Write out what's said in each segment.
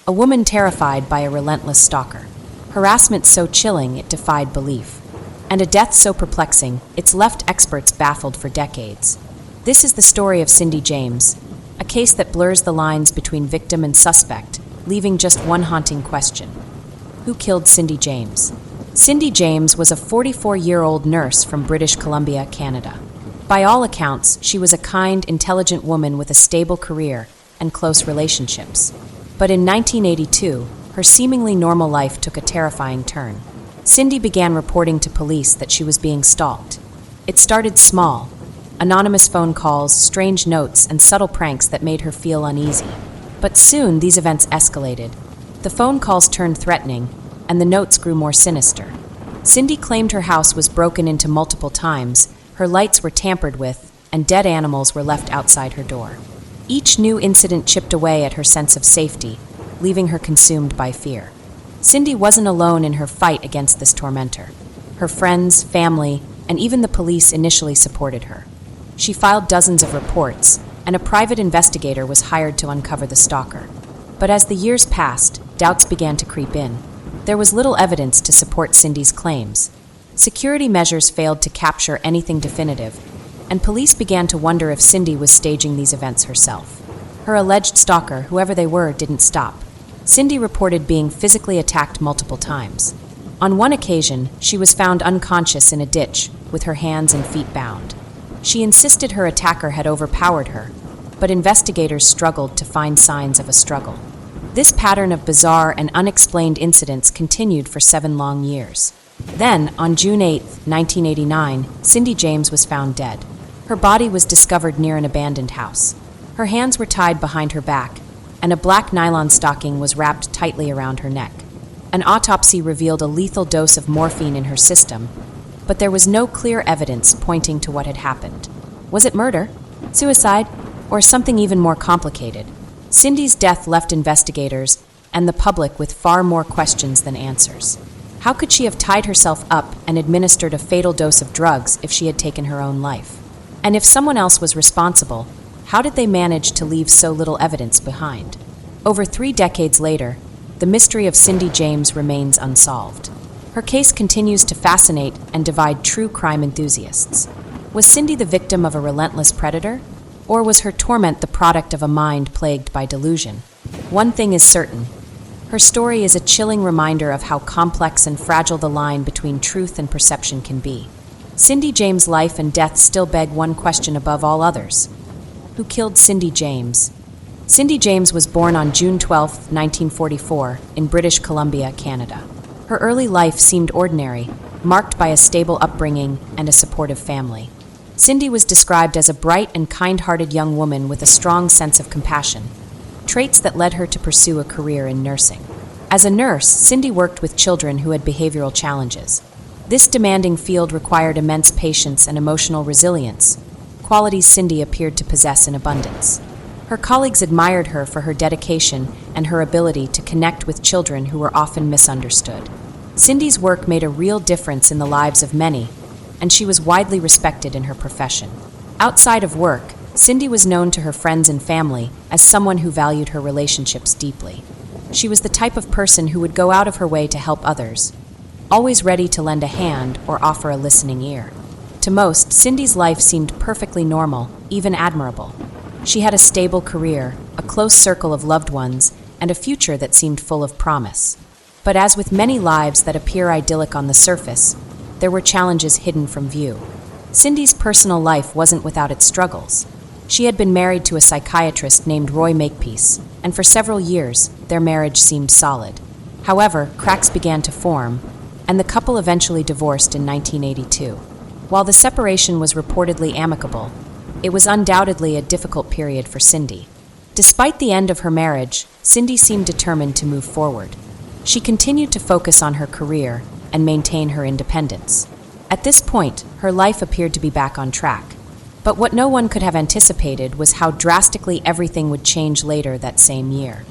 a woman terrified by a relentless stalker, harassment so chilling it defied belief, and a death so perplexing it's left experts baffled for decades. This is the story of Cindy James, a case that blurs the lines between victim and suspect, leaving just one haunting question. Who killed Cindy James? Cindy James was a 44-year-old nurse from British Columbia, Canada. By all accounts, she was a kind, intelligent woman with a stable career and close relationships. But in 1982, her seemingly normal life took a terrifying turn. Cindy began reporting to police that she was being stalked. It started small: anonymous phone calls, strange notes, and subtle pranks that made her feel uneasy. But soon these events escalated. The phone calls turned threatening, and the notes grew more sinister. Cindy claimed her house was broken into multiple times, her lights were tampered with, and dead animals were left outside her door. Each new incident chipped away at her sense of safety, leaving her consumed by fear. Cindy wasn't alone in her fight against this tormentor. Her friends, family, and even the police initially supported her. She filed dozens of reports, and a private investigator was hired to uncover the stalker. But as the years passed, doubts began to creep in. There was little evidence to support Cindy's claims. Security measures failed to capture anything definitive, and police began to wonder if Cindy was staging these events herself. Her alleged stalker, whoever they were, didn't stop. Cindy reported being physically attacked multiple times. On one occasion, she was found unconscious in a ditch, with her hands and feet bound. She insisted her attacker had overpowered her, but investigators struggled to find signs of a struggle. This pattern of bizarre and unexplained incidents continued for 7 long years. Then, on June 8, 1989, Cindy James was found dead. Her body was discovered near an abandoned house. Her hands were tied behind her back, and a black nylon stocking was wrapped tightly around her neck. An autopsy revealed a lethal dose of morphine in her system, but there was no clear evidence pointing to what had happened. Was it murder, suicide, or something even more complicated? Cindy's death left investigators and the public with far more questions than answers. How could she have tied herself up and administered a fatal dose of drugs if she had taken her own life? And if someone else was responsible, how did they manage to leave so little evidence behind? Over 3 decades later, the mystery of Cindy James remains unsolved. Her case continues to fascinate and divide true crime enthusiasts. Was Cindy the victim of a relentless predator? Or was her torment the product of a mind plagued by delusion? One thing is certain: her story is a chilling reminder of how complex and fragile the line between truth and perception can be. Cindy James' life and death still beg one question above all others: who killed Cindy James? Cindy James was born on June 12, 1944, in British Columbia, Canada. Her early life seemed ordinary, marked by a stable upbringing and a supportive family. Cindy was described as a bright and kind-hearted young woman with a strong sense of compassion, traits that led her to pursue a career in nursing. As a nurse, Cindy worked with children who had behavioral challenges. This demanding field required immense patience and emotional resilience, qualities Cindy appeared to possess in abundance. Her colleagues admired her for her dedication and her ability to connect with children who were often misunderstood. Cindy's work made a real difference in the lives of many, and she was widely respected in her profession. Outside of work, Cindy was known to her friends and family as someone who valued her relationships deeply. She was the type of person who would go out of her way to help others, always ready to lend a hand or offer a listening ear. To most, Cindy's life seemed perfectly normal, even admirable. She had a stable career, a close circle of loved ones, and a future that seemed full of promise. But as with many lives that appear idyllic on the surface, there were challenges hidden from view. Cindy's personal life wasn't without its struggles. She had been married to a psychiatrist named Roy Makepeace, and for several years, their marriage seemed solid. However, cracks began to form, and the couple eventually divorced in 1982. While the separation was reportedly amicable, it was undoubtedly a difficult period for Cindy. Despite the end of her marriage, Cindy seemed determined to move forward. She continued to focus on her career and maintain her independence. At this point, her life appeared to be back on track. But what no one could have anticipated was how drastically everything would change later that same year.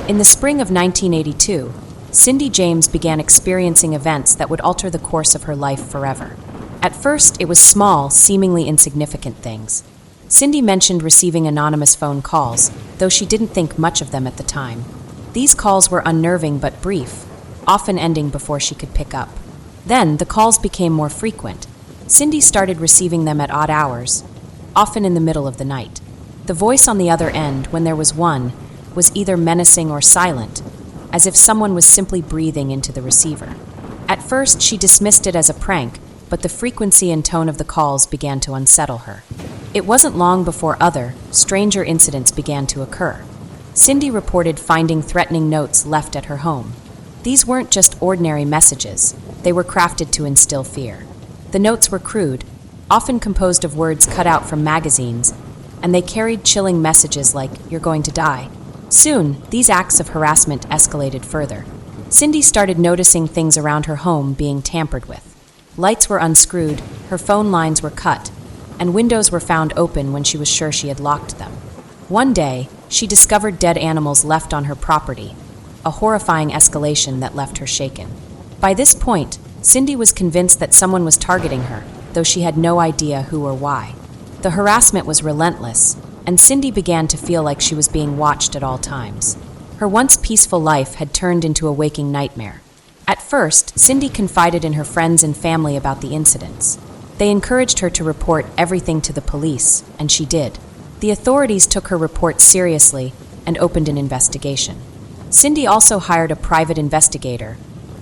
In the spring of 1982, Cindy James began experiencing events that would alter the course of her life forever. At first, it was small, seemingly insignificant things. Cindy mentioned receiving anonymous phone calls, though she didn't think much of them at the time. These calls were unnerving but brief, often ending before she could pick up. Then, the calls became more frequent. Cindy started receiving them at odd hours, often in the middle of the night. The voice on the other end, when there was one, was either menacing or silent, as if someone was simply breathing into the receiver. At first, she dismissed it as a prank, but the frequency and tone of the calls began to unsettle her. It wasn't long before other, stranger incidents began to occur. Cindy reported finding threatening notes left at her home. These weren't just ordinary messages, they were crafted to instill fear. The notes were crude, often composed of words cut out from magazines, and they carried chilling messages like, "You're going to die." Soon, these acts of harassment escalated further. Cindy started noticing things around her home being tampered with. Lights were unscrewed, her phone lines were cut, and windows were found open when she was sure she had locked them. One day, she discovered dead animals left on her property, a horrifying escalation that left her shaken. By this point, Cindy was convinced that someone was targeting her, though she had no idea who or why. The harassment was relentless, and Cindy began to feel like she was being watched at all times. Her once peaceful life had turned into a waking nightmare. At first, Cindy confided in her friends and family about the incidents. They encouraged her to report everything to the police, and she did. The authorities took her report seriously and opened an investigation. Cindy also hired a private investigator,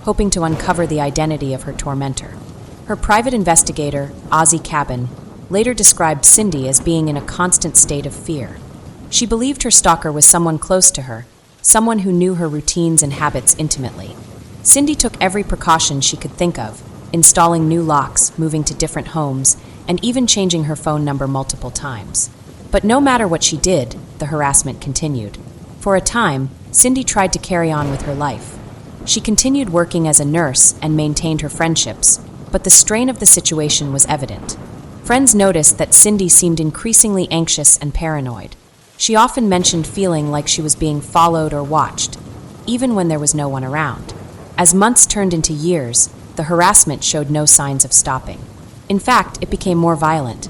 hoping to uncover the identity of her tormentor. Her private investigator, Ozzy Cabin, later described Cindy as being in a constant state of fear. She believed her stalker was someone close to her, someone who knew her routines and habits intimately. Cindy took every precaution she could think of, installing new locks, moving to different homes, and even changing her phone number multiple times. But no matter what she did, the harassment continued. For a time, Cindy tried to carry on with her life. She continued working as a nurse and maintained her friendships, but the strain of the situation was evident. Friends noticed that Cindy seemed increasingly anxious and paranoid. She often mentioned feeling like she was being followed or watched, even when there was no one around. As months turned into years, the harassment showed no signs of stopping. In fact, it became more violent.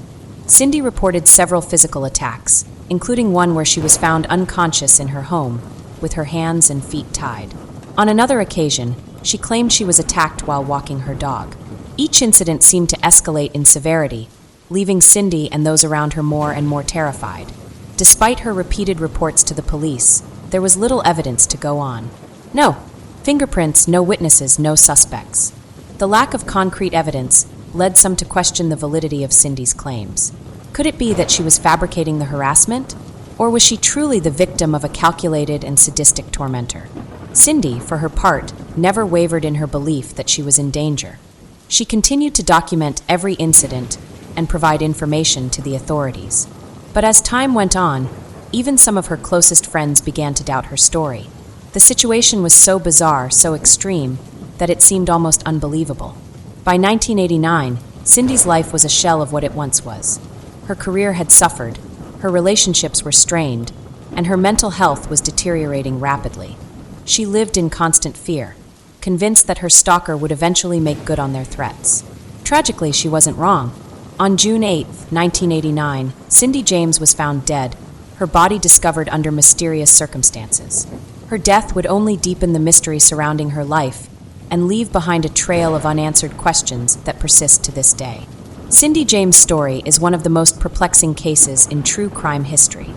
Cindy reported several physical attacks, including one where she was found unconscious in her home, with her hands and feet tied. On another occasion, she claimed she was attacked while walking her dog. Each incident seemed to escalate in severity, leaving Cindy and those around her more and more terrified. Despite her repeated reports to the police, there was little evidence to go on. No fingerprints, no witnesses, no suspects. The lack of concrete evidence led some to question the validity of Cindy's claims. Could it be that she was fabricating the harassment? Or was she truly the victim of a calculated and sadistic tormentor? Cindy, for her part, never wavered in her belief that she was in danger. She continued to document every incident and provide information to the authorities. But as time went on, even some of her closest friends began to doubt her story. The situation was so bizarre, so extreme, that it seemed almost unbelievable. By 1989, Cindy's life was a shell of what it once was. Her career had suffered, her relationships were strained, and her mental health was deteriorating rapidly. She lived in constant fear, convinced that her stalker would eventually make good on their threats. Tragically, she wasn't wrong. On June 8, 1989, Cindy James was found dead, her body discovered under mysterious circumstances. Her death would only deepen the mystery surrounding her life and leave behind a trail of unanswered questions that persist to this day. Cindy James' story is one of the most perplexing cases in true crime history.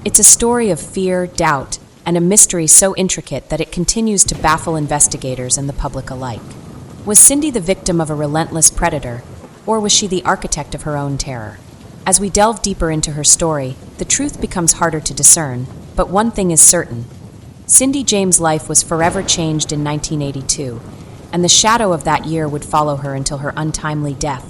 It's a story of fear, doubt, and a mystery so intricate that it continues to baffle investigators and the public alike. Was Cindy the victim of a relentless predator, or was she the architect of her own terror? As we delve deeper into her story, the truth becomes harder to discern, but one thing is certain. Cindy James' life was forever changed in 1982, and the shadow of that year would follow her until her untimely death.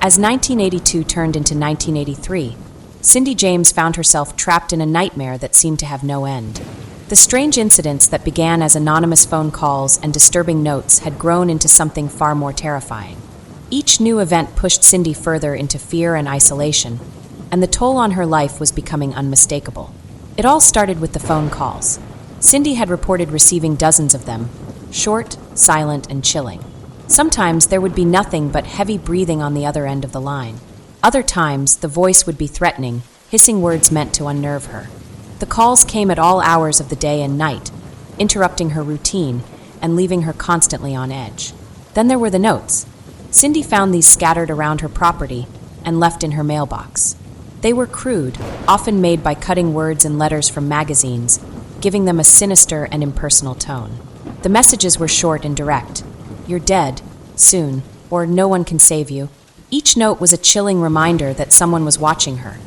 As 1982 turned into 1983, Cindy James found herself trapped in a nightmare that seemed to have no end. The strange incidents that began as anonymous phone calls and disturbing notes had grown into something far more terrifying. Each new event pushed Cindy further into fear and isolation, and the toll on her life was becoming unmistakable. It all started with the phone calls. Cindy had reported receiving dozens of them, short, silent, and chilling. Sometimes there would be nothing but heavy breathing on the other end of the line. Other times, the voice would be threatening, hissing words meant to unnerve her. The calls came at all hours of the day and night, interrupting her routine and leaving her constantly on edge. Then there were the notes. Cindy found these scattered around her property and left in her mailbox. They were crude, often made by cutting words and letters from magazines, giving them a sinister and impersonal tone. The messages were short and direct. "You're dead, soon," or "No one can save you." Each note was a chilling reminder that someone was watching her,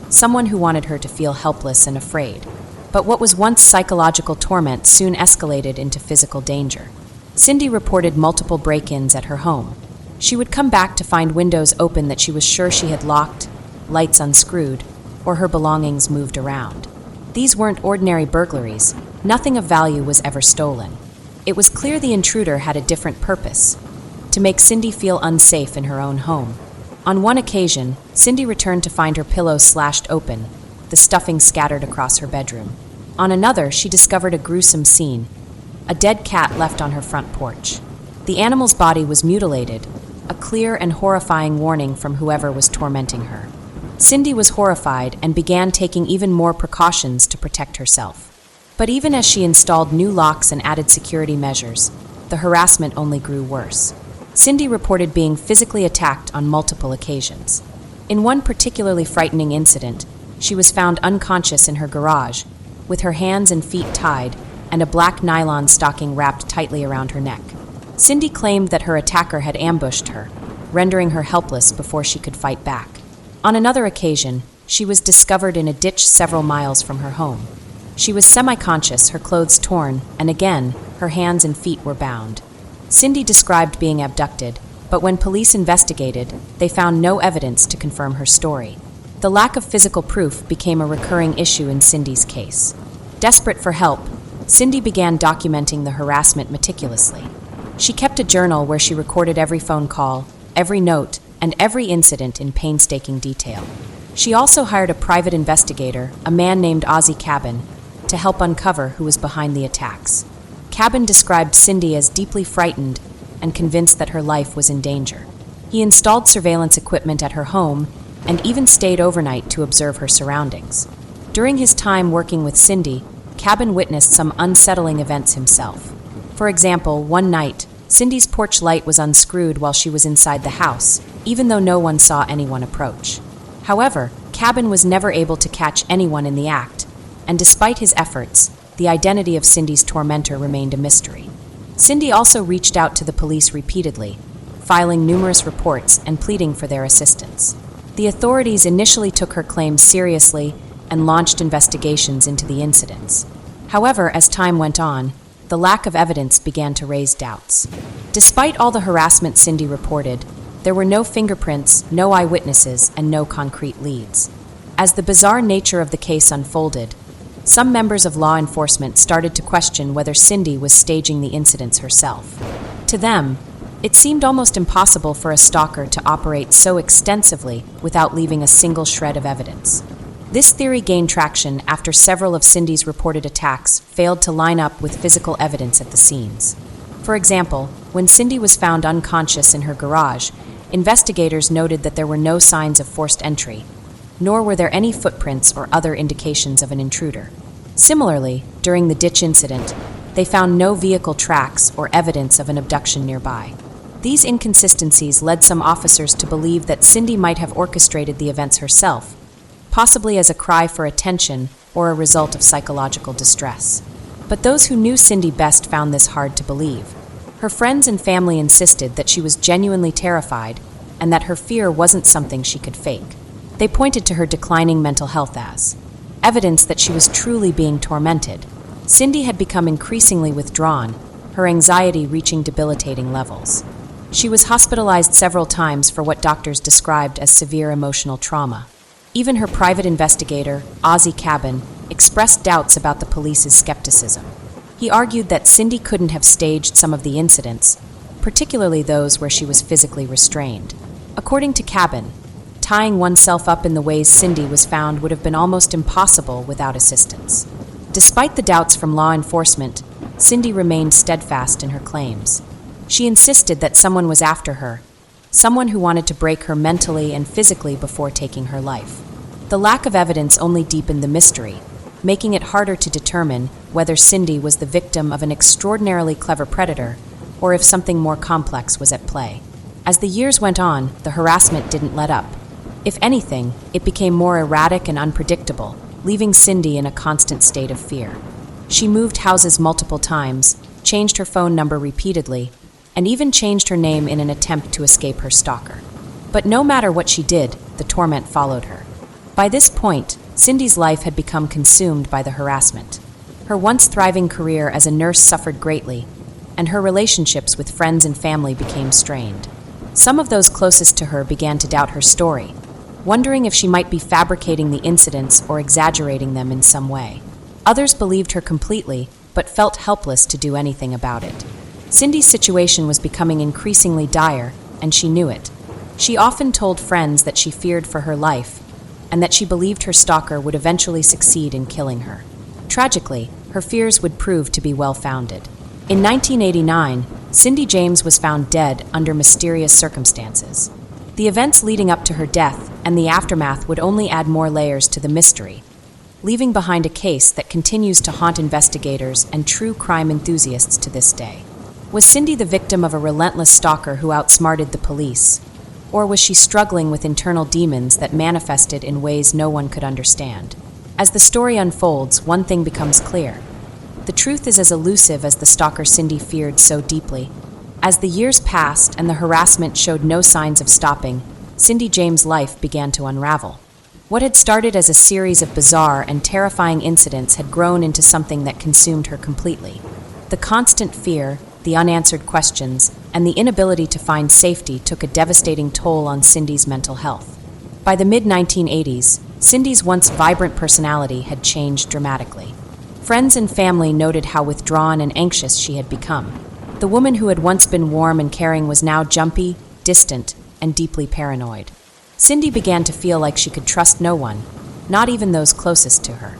someone who wanted her to feel helpless and afraid. But what was once psychological torment soon escalated into physical danger. Cindy reported multiple break-ins at her home. She would come back to find windows open that she was sure she had locked, lights unscrewed, or her belongings moved around. These weren't ordinary burglaries. Nothing of value was ever stolen. It was clear the intruder had a different purpose: to make Cindy feel unsafe in her own home. On one occasion, Cindy returned to find her pillow slashed open, the stuffing scattered across her bedroom. On another, she discovered a gruesome scene: a dead cat left on her front porch. The animal's body was mutilated, a clear and horrifying warning from whoever was tormenting her. Cindy was horrified and began taking even more precautions to protect herself. But even as she installed new locks and added security measures, the harassment only grew worse. Cindy reported being physically attacked on multiple occasions. In one particularly frightening incident, she was found unconscious in her garage, with her hands and feet tied and a black nylon stocking wrapped tightly around her neck. Cindy claimed that her attacker had ambushed her, rendering her helpless before she could fight back. On another occasion, she was discovered in a ditch several miles from her home. She was semi-conscious, her clothes torn, and again, her hands and feet were bound. Cindy described being abducted, but when police investigated, they found no evidence to confirm her story. The lack of physical proof became a recurring issue in Cindy's case. Desperate for help, Cindy began documenting the harassment meticulously. She kept a journal where she recorded every phone call, every note, and every incident in painstaking detail. She also hired a private investigator, a man named Ozzy Cabin, to help uncover who was behind the attacks. Cabin described Cindy as deeply frightened and convinced that her life was in danger. He installed surveillance equipment at her home and even stayed overnight to observe her surroundings. During his time working with Cindy, Cabin witnessed some unsettling events himself. For example, one night, Cindy's porch light was unscrewed while she was inside the house, even though no one saw anyone approach. However, Cabin was never able to catch anyone in the act, and despite his efforts, the identity of Cindy's tormentor remained a mystery. Cindy also reached out to the police repeatedly, filing numerous reports and pleading for their assistance. The authorities initially took her claims seriously and launched investigations into the incidents. However, as time went on, the lack of evidence began to raise doubts. Despite all the harassment Cindy reported, there were no fingerprints, no eyewitnesses, and no concrete leads. As the bizarre nature of the case unfolded, some members of law enforcement started to question whether Cindy was staging the incidents herself. To them, it seemed almost impossible for a stalker to operate so extensively without leaving a single shred of evidence. This theory gained traction after several of Cindy's reported attacks failed to line up with physical evidence at the scenes. For example, when Cindy was found unconscious in her garage, investigators noted that there were no signs of forced entry, nor were there any footprints or other indications of an intruder. Similarly, during the ditch incident, they found no vehicle tracks or evidence of an abduction nearby. These inconsistencies led some officers to believe that Cindy might have orchestrated the events herself, possibly as a cry for attention or a result of psychological distress. But those who knew Cindy best found this hard to believe. Her friends and family insisted that she was genuinely terrified and that her fear wasn't something she could fake. They pointed to her declining mental health as evidence that she was truly being tormented. Cindy had become increasingly withdrawn, her anxiety reaching debilitating levels. She was hospitalized several times for what doctors described as severe emotional trauma. Even her private investigator, Ozzy Cabin, expressed doubts about the police's skepticism. He argued that Cindy couldn't have staged some of the incidents, particularly those where she was physically restrained. According to Cabin, tying oneself up in the ways Cindy was found would have been almost impossible without assistance. Despite the doubts from law enforcement, Cindy remained steadfast in her claims. She insisted that someone was after her, someone who wanted to break her mentally and physically before taking her life. The lack of evidence only deepened the mystery, making it harder to determine whether Cindy was the victim of an extraordinarily clever predator or if something more complex was at play. As the years went on, the harassment didn't let up. If anything, it became more erratic and unpredictable, leaving Cindy in a constant state of fear. She moved houses multiple times, changed her phone number repeatedly, and even changed her name in an attempt to escape her stalker. But no matter what she did, the torment followed her. By this point, Cindy's life had become consumed by the harassment. Her once thriving career as a nurse suffered greatly, and her relationships with friends and family became strained. Some of those closest to her began to doubt her story, wondering if she might be fabricating the incidents or exaggerating them in some way. Others believed her completely, but felt helpless to do anything about it. Cindy's situation was becoming increasingly dire, and she knew it. She often told friends that she feared for her life, and that she believed her stalker would eventually succeed in killing her. Tragically, her fears would prove to be well-founded. In 1989, Cindy James was found dead under mysterious circumstances. The events leading up to her death and the aftermath would only add more layers to the mystery, leaving behind a case that continues to haunt investigators and true crime enthusiasts to this day. Was Cindy the victim of a relentless stalker who outsmarted the police? Or was she struggling with internal demons that manifested in ways no one could understand? As the story unfolds, one thing becomes clear. The truth is as elusive as the stalker Cindy feared so deeply. As the years passed and the harassment showed no signs of stopping, Cindy James' life began to unravel. What had started as a series of bizarre and terrifying incidents had grown into something that consumed her completely. The constant fear, the unanswered questions, and the inability to find safety took a devastating toll on Cindy's mental health. By the mid-1980s, Cindy's once vibrant personality had changed dramatically. Friends and family noted how withdrawn and anxious she had become. The woman who had once been warm and caring was now jumpy, distant, and deeply paranoid. Cindy began to feel like she could trust no one, not even those closest to her.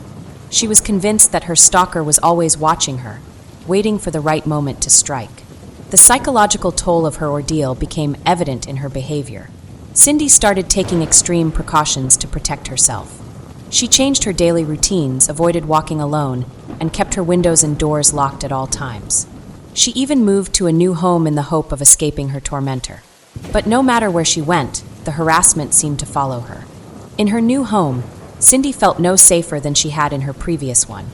She was convinced that her stalker was always watching her, waiting for the right moment to strike. The psychological toll of her ordeal became evident in her behavior. Cindy started taking extreme precautions to protect herself. She changed her daily routines, avoided walking alone, and kept her windows and doors locked at all times. She even moved to a new home in the hope of escaping her tormentor. But no matter where she went, the harassment seemed to follow her. In her new home, Cindy felt no safer than she had in her previous one.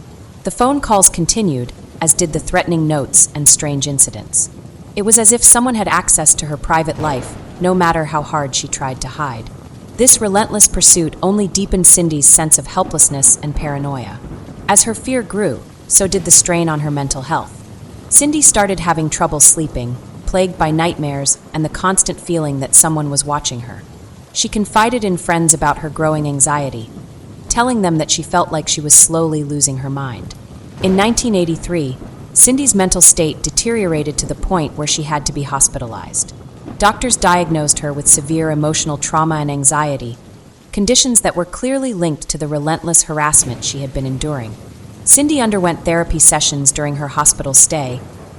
The phone calls continued, as did the threatening notes and strange incidents. It was as if someone had access to her private life, no matter how hard she tried to hide. This relentless pursuit only deepened Cindy's sense of helplessness and paranoia. As her fear grew, so did the strain on her mental health. Cindy started having trouble sleeping, plagued by nightmares and the constant feeling that someone was watching her. She confided in friends about her growing anxiety, telling them that she felt like she was slowly losing her mind. In 1983, Cindy's mental state deteriorated to the point where she had to be hospitalized. Doctors diagnosed her with severe emotional trauma and anxiety, conditions that were clearly linked to the relentless harassment she had been enduring. Cindy underwent therapy sessions during her hospital stay,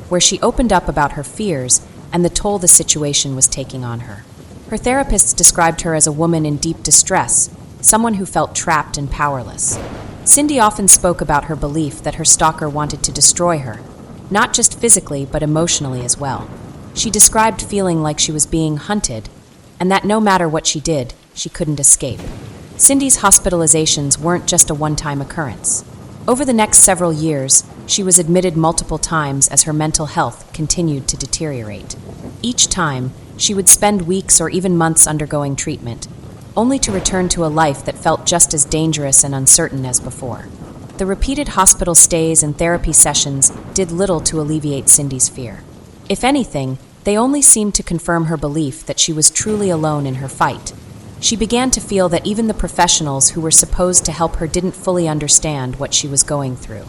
where she opened up about her fears and the toll the situation was taking on her. Her therapists described her as a woman in deep distress, someone who felt trapped and powerless. Cindy often spoke about her belief that her stalker wanted to destroy her, not just physically but emotionally as well. She described feeling like she was being hunted, and that no matter what she did, she couldn't escape. Cindy's hospitalizations weren't just a one-time occurrence. Over the next several years, she was admitted multiple times as her mental health continued to deteriorate. Each time, she would spend weeks or even months undergoing treatment, only to return to a life that felt just as dangerous and uncertain as before. The repeated hospital stays and therapy sessions did little to alleviate Cindy's fear. If anything, they only seemed to confirm her belief that she was truly alone in her fight. She began to feel that even the professionals who were supposed to help her didn't fully understand what she was going through.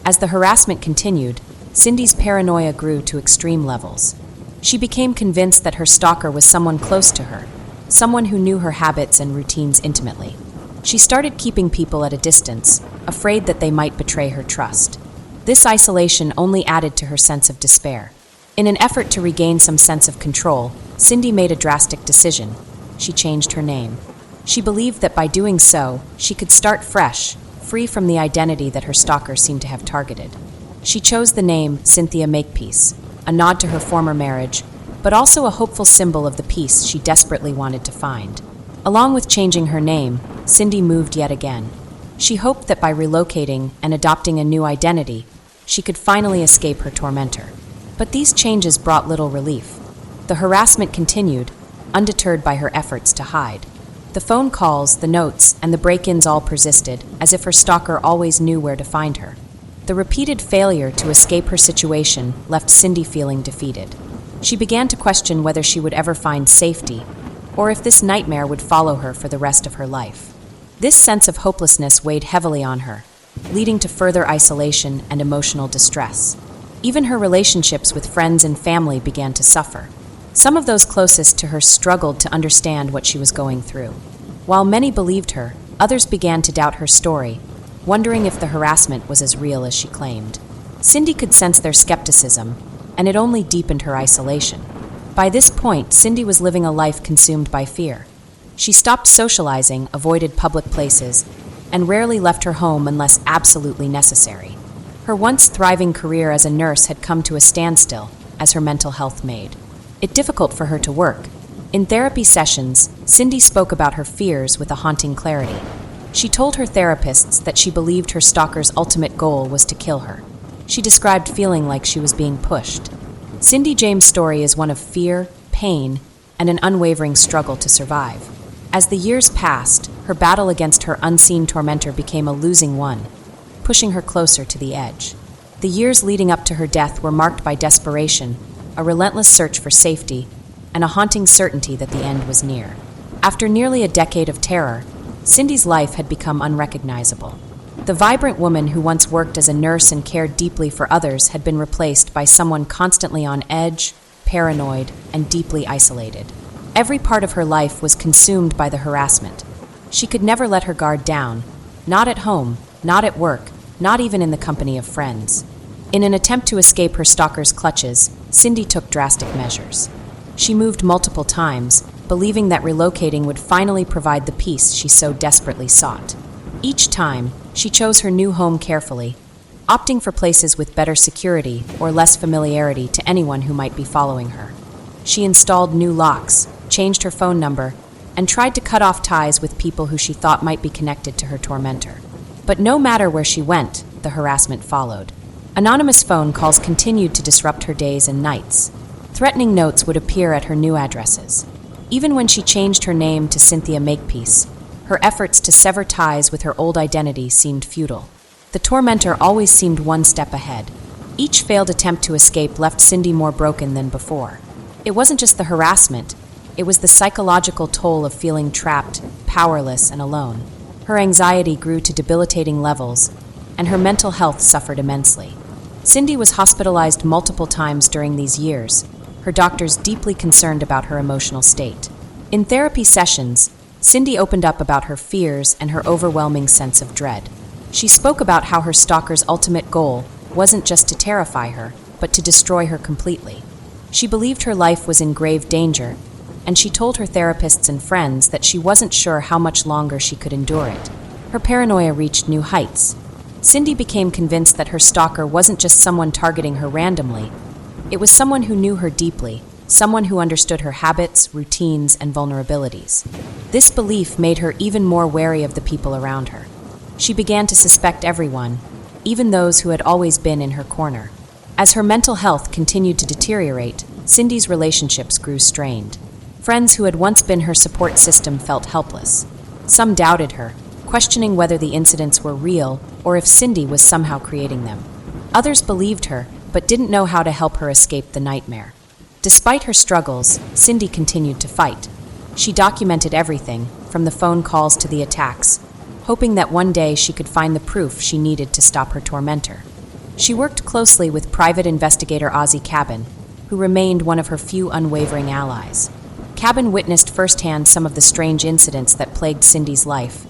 As the harassment continued, Cindy's paranoia grew to extreme levels. She became convinced that her stalker was someone close to her, someone who knew her habits and routines intimately. She started keeping people at a distance, afraid that they might betray her trust. This isolation only added to her sense of despair. In an effort to regain some sense of control, Cindy made a drastic decision. She changed her name. She believed that by doing so, she could start fresh, free from the identity that her stalker seemed to have targeted. She chose the name Cynthia Makepeace, a nod to her former marriage, but also a hopeful symbol of the peace she desperately wanted to find. Along with changing her name, Cindy moved yet again. She hoped that by relocating and adopting a new identity, she could finally escape her tormentor. But these changes brought little relief. The harassment continued, undeterred by her efforts to hide. The phone calls, the notes, and the break-ins all persisted, as if her stalker always knew where to find her. The repeated failure to escape her situation left Cindy feeling defeated. She began to question whether she would ever find safety, or if this nightmare would follow her for the rest of her life. This sense of hopelessness weighed heavily on her, leading to further isolation and emotional distress. Even her relationships with friends and family began to suffer. Some of those closest to her struggled to understand what she was going through. While many believed her, others began to doubt her story, wondering if the harassment was as real as she claimed. Cindy could sense their skepticism, and it only deepened her isolation. By this point, Cindy was living a life consumed by fear. She stopped socializing, avoided public places, and rarely left her home unless absolutely necessary. Her once thriving career as a nurse had come to a standstill as her mental health made it difficult for her to work. In therapy sessions, Cindy spoke about her fears with a haunting clarity. She told her therapists that she believed her stalker's ultimate goal was to kill her. She described feeling like she was being pushed. Cindy James' story is one of fear, pain, and an unwavering struggle to survive. As the years passed, her battle against her unseen tormentor became a losing one, pushing her closer to the edge. The years leading up to her death were marked by desperation, a relentless search for safety, and a haunting certainty that the end was near. After nearly a decade of terror, Cindy's life had become unrecognizable. The vibrant woman who once worked as a nurse and cared deeply for others had been replaced by someone constantly on edge, paranoid, and deeply isolated. Every part of her life was consumed by the harassment. She could never let her guard down, not at home, not at work, not even in the company of friends. In an attempt to escape her stalker's clutches, Cindy took drastic measures. She moved multiple times, believing that relocating would finally provide the peace she so desperately sought. Each time, she chose her new home carefully, opting for places with better security or less familiarity to anyone who might be following her. She installed new locks, changed her phone number, and tried to cut off ties with people who she thought might be connected to her tormentor. But no matter where she went, the harassment followed. Anonymous phone calls continued to disrupt her days and nights. Threatening notes would appear at her new addresses. Even when she changed her name to Cynthia Makepeace, her efforts to sever ties with her old identity seemed futile. The tormentor always seemed one step ahead. Each failed attempt to escape left Cindy more broken than before. It wasn't just the harassment, it was the psychological toll of feeling trapped, powerless, and alone. Her anxiety grew to debilitating levels, and her mental health suffered immensely. Cindy was hospitalized multiple times during these years, her doctors deeply concerned about her emotional state. In therapy sessions, Cindy opened up about her fears and her overwhelming sense of dread. She spoke about how her stalker's ultimate goal wasn't just to terrify her, but to destroy her completely. She believed her life was in grave danger, and she told her therapists and friends that she wasn't sure how much longer she could endure it. Her paranoia reached new heights. Cindy became convinced that her stalker wasn't just someone targeting her randomly. It was someone who knew her deeply, someone who understood her habits, routines, and vulnerabilities. This belief made her even more wary of the people around her. She began to suspect everyone, even those who had always been in her corner. As her mental health continued to deteriorate, Cindy's relationships grew strained. Friends who had once been her support system felt helpless. Some doubted her, questioning whether the incidents were real or if Cindy was somehow creating them. Others believed her, but didn't know how to help her escape the nightmare. Despite her struggles, Cindy continued to fight. She documented everything, from the phone calls to the attacks, hoping that one day she could find the proof she needed to stop her tormentor. She worked closely with private investigator Ozzy Cabin, who remained one of her few unwavering allies. Cabin witnessed firsthand some of the strange incidents that plagued Cindy's life,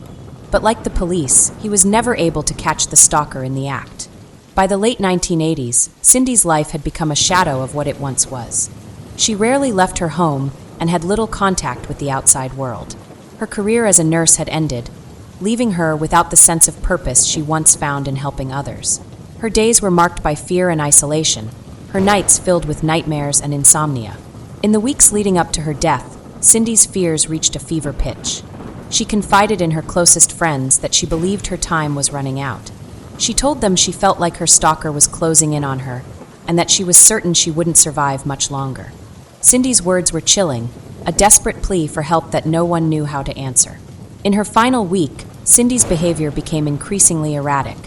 but like the police, he was never able to catch the stalker in the act. By the late 1980s, Cindy's life had become a shadow of what it once was. She rarely left her home and had little contact with the outside world. Her career as a nurse had ended, leaving her without the sense of purpose she once found in helping others. Her days were marked by fear and isolation, her nights filled with nightmares and insomnia. In the weeks leading up to her death, Cindy's fears reached a fever pitch. She confided in her closest friends that she believed her time was running out. She told them she felt like her stalker was closing in on her, and that she was certain she wouldn't survive much longer. Cindy's words were chilling, a desperate plea for help that no one knew how to answer. In her final week, Cindy's behavior became increasingly erratic.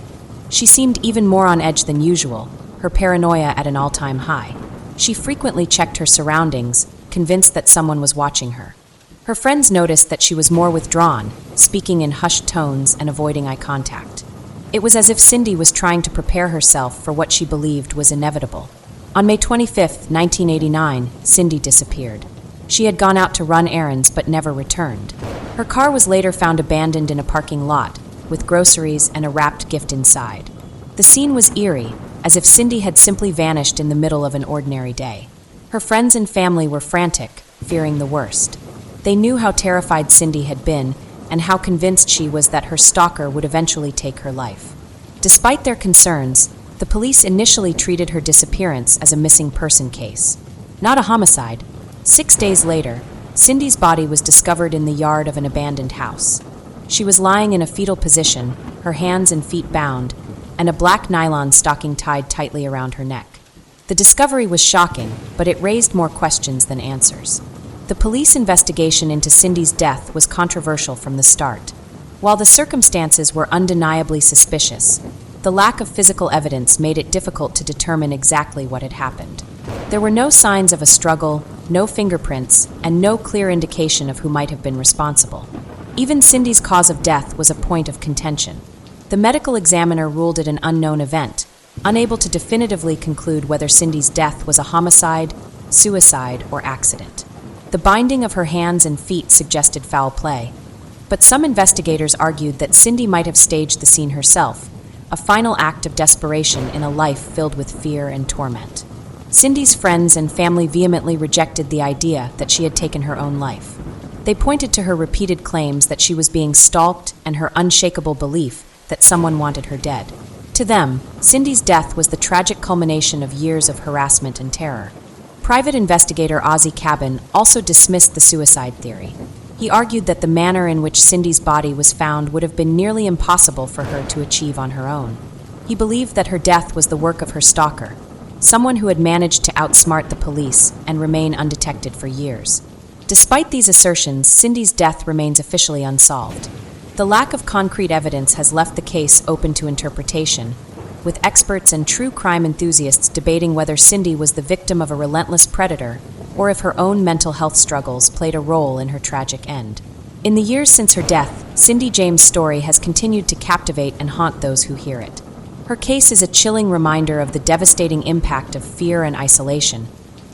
She seemed even more on edge than usual, her paranoia at an all-time high. She frequently checked her surroundings, convinced that someone was watching her. Her friends noticed that she was more withdrawn, speaking in hushed tones and avoiding eye contact. It was as if Cindy was trying to prepare herself for what she believed was inevitable. On May 25, 1989, Cindy disappeared. She had gone out to run errands but never returned. Her car was later found abandoned in a parking lot, with groceries and a wrapped gift inside. The scene was eerie, as if Cindy had simply vanished in the middle of an ordinary day. Her friends and family were frantic, fearing the worst. They knew how terrified Cindy had been and how convinced she was that her stalker would eventually take her life. Despite their concerns, the police initially treated her disappearance as a missing person case, not a homicide. 6 days later, Cindy's body was discovered in the yard of an abandoned house. She was lying in a fetal position, her hands and feet bound, and a black nylon stocking tied tightly around her neck. The discovery was shocking, but it raised more questions than answers. The police investigation into Cindy's death was controversial from the start. While the circumstances were undeniably suspicious, the lack of physical evidence made it difficult to determine exactly what had happened. There were no signs of a struggle, no fingerprints, and no clear indication of who might have been responsible. Even Cindy's cause of death was a point of contention. The medical examiner ruled it an unknown event, unable to definitively conclude whether Cindy's death was a homicide, suicide, or accident. The binding of her hands and feet suggested foul play, but some investigators argued that Cindy might have staged the scene herself, a final act of desperation in a life filled with fear and torment. Cindy's friends and family vehemently rejected the idea that she had taken her own life. They pointed to her repeated claims that she was being stalked and her unshakable belief that someone wanted her dead. To them, Cindy's death was the tragic culmination of years of harassment and terror. Private investigator Ozzie Cabin also dismissed the suicide theory. He argued that the manner in which Cindy's body was found would have been nearly impossible for her to achieve on her own. He believed that her death was the work of her stalker, someone who had managed to outsmart the police and remain undetected for years. Despite these assertions, Cindy's death remains officially unsolved. The lack of concrete evidence has left the case open to interpretation, with experts and true crime enthusiasts debating whether Cindy was the victim of a relentless predator or if her own mental health struggles played a role in her tragic end. In the years since her death, Cindy James' story has continued to captivate and haunt those who hear it. Her case is a chilling reminder of the devastating impact of fear and isolation,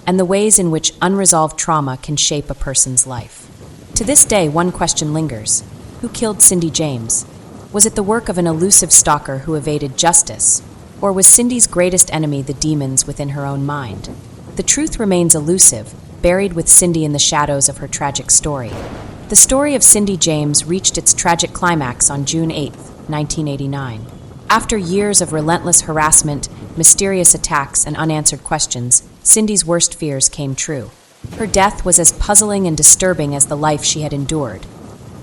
and the ways in which unresolved trauma can shape a person's life. To this day, one question lingers. Who killed Cindy James? Was it the work of an elusive stalker who evaded justice? Or was Cindy's greatest enemy the demons within her own mind? The truth remains elusive, buried with Cindy in the shadows of her tragic story. The story of Cindy James reached its tragic climax on June 8, 1989. After years of relentless harassment, mysterious attacks, and unanswered questions, Cindy's worst fears came true. Her death was as puzzling and disturbing as the life she had endured.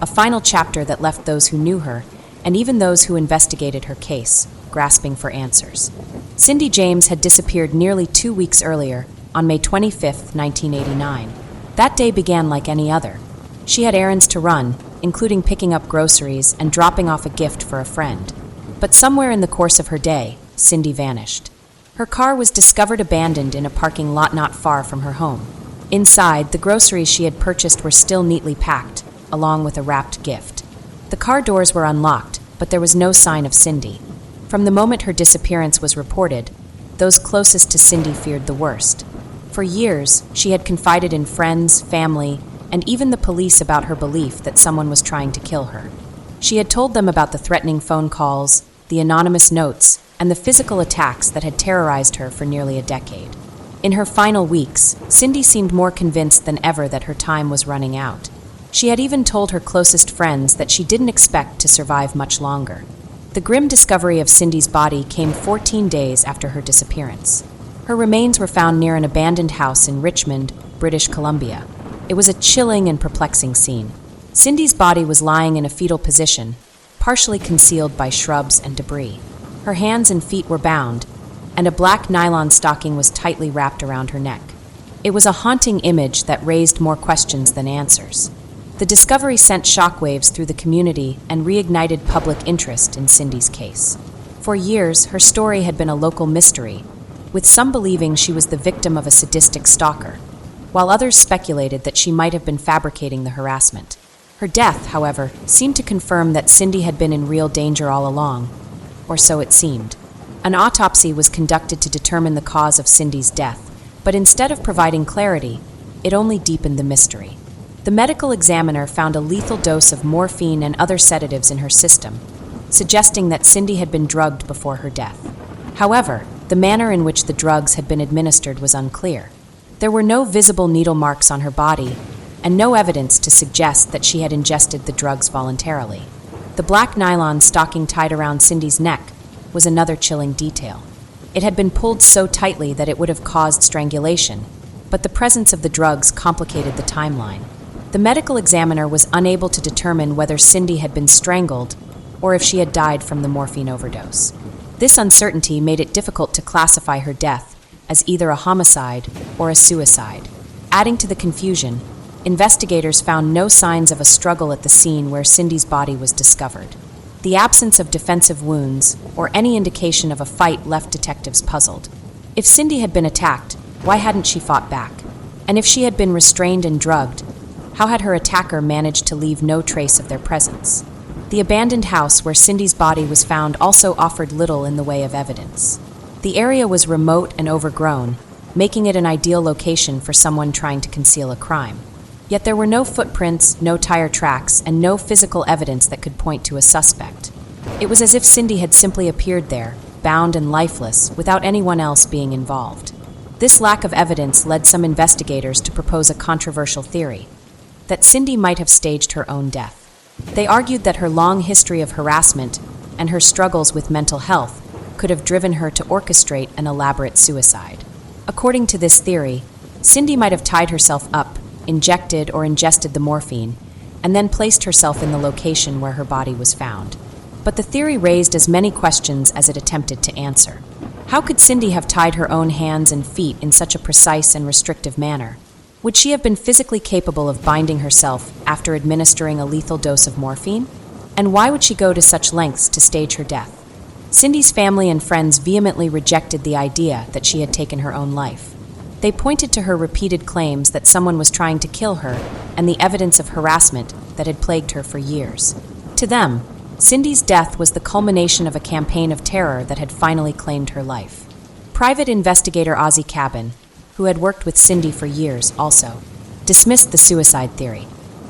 A final chapter that left those who knew her, and even those who investigated her case, grasping for answers. Cindy James had disappeared nearly 2 weeks earlier, on May 25, 1989. That day began like any other. She had errands to run, including picking up groceries and dropping off a gift for a friend. But somewhere in the course of her day, Cindy vanished. Her car was discovered abandoned in a parking lot not far from her home. Inside, the groceries she had purchased were still neatly packed, along with a wrapped gift. The car doors were unlocked, but there was no sign of Cindy. From the moment her disappearance was reported, those closest to Cindy feared the worst. For years, she had confided in friends, family, and even the police about her belief that someone was trying to kill her. She had told them about the threatening phone calls, the anonymous notes, and the physical attacks that had terrorized her for nearly a decade. In her final weeks, Cindy seemed more convinced than ever that her time was running out. She had even told her closest friends that she didn't expect to survive much longer. The grim discovery of Cindy's body came 14 days after her disappearance. Her remains were found near an abandoned house in Richmond, British Columbia. It was a chilling and perplexing scene. Cindy's body was lying in a fetal position, partially concealed by shrubs and debris. Her hands and feet were bound, and a black nylon stocking was tightly wrapped around her neck. It was a haunting image that raised more questions than answers. The discovery sent shockwaves through the community and reignited public interest in Cindy's case. For years, her story had been a local mystery, with some believing she was the victim of a sadistic stalker, while others speculated that she might have been fabricating the harassment. Her death, however, seemed to confirm that Cindy had been in real danger all along, or so it seemed. An autopsy was conducted to determine the cause of Cindy's death, but instead of providing clarity, it only deepened the mystery. The medical examiner found a lethal dose of morphine and other sedatives in her system, suggesting that Cindy had been drugged before her death. However, the manner in which the drugs had been administered was unclear. There were no visible needle marks on her body, and no evidence to suggest that she had ingested the drugs voluntarily. The black nylon stocking tied around Cindy's neck was another chilling detail. It had been pulled so tightly that it would have caused strangulation, but the presence of the drugs complicated the timeline. The medical examiner was unable to determine whether Cindy had been strangled or if she had died from the morphine overdose. This uncertainty made it difficult to classify her death as either a homicide or a suicide. Adding to the confusion, investigators found no signs of a struggle at the scene where Cindy's body was discovered. The absence of defensive wounds or any indication of a fight left detectives puzzled. If Cindy had been attacked, why hadn't she fought back? And if she had been restrained and drugged, how had her attacker managed to leave no trace of their presence? The abandoned house where Cindy's body was found also offered little in the way of evidence. The area was remote and overgrown, making it an ideal location for someone trying to conceal a crime. Yet there were no footprints, no tire tracks, and no physical evidence that could point to a suspect. It was as if Cindy had simply appeared there, bound and lifeless, without anyone else being involved. This lack of evidence led some investigators to propose a controversial theory: that Cindy might have staged her own death. They argued that her long history of harassment and her struggles with mental health could have driven her to orchestrate an elaborate suicide. According to this theory, Cindy might have tied herself up, injected or ingested the morphine, and then placed herself in the location where her body was found. But the theory raised as many questions as it attempted to answer. How could Cindy have tied her own hands and feet in such a precise and restrictive manner? Would she have been physically capable of binding herself after administering a lethal dose of morphine? And why would she go to such lengths to stage her death? Cindy's family and friends vehemently rejected the idea that she had taken her own life. They pointed to her repeated claims that someone was trying to kill her and the evidence of harassment that had plagued her for years. To them, Cindy's death was the culmination of a campaign of terror that had finally claimed her life. Private investigator Ozzy Cabin, who had worked with Cindy for years also, dismissed the suicide theory.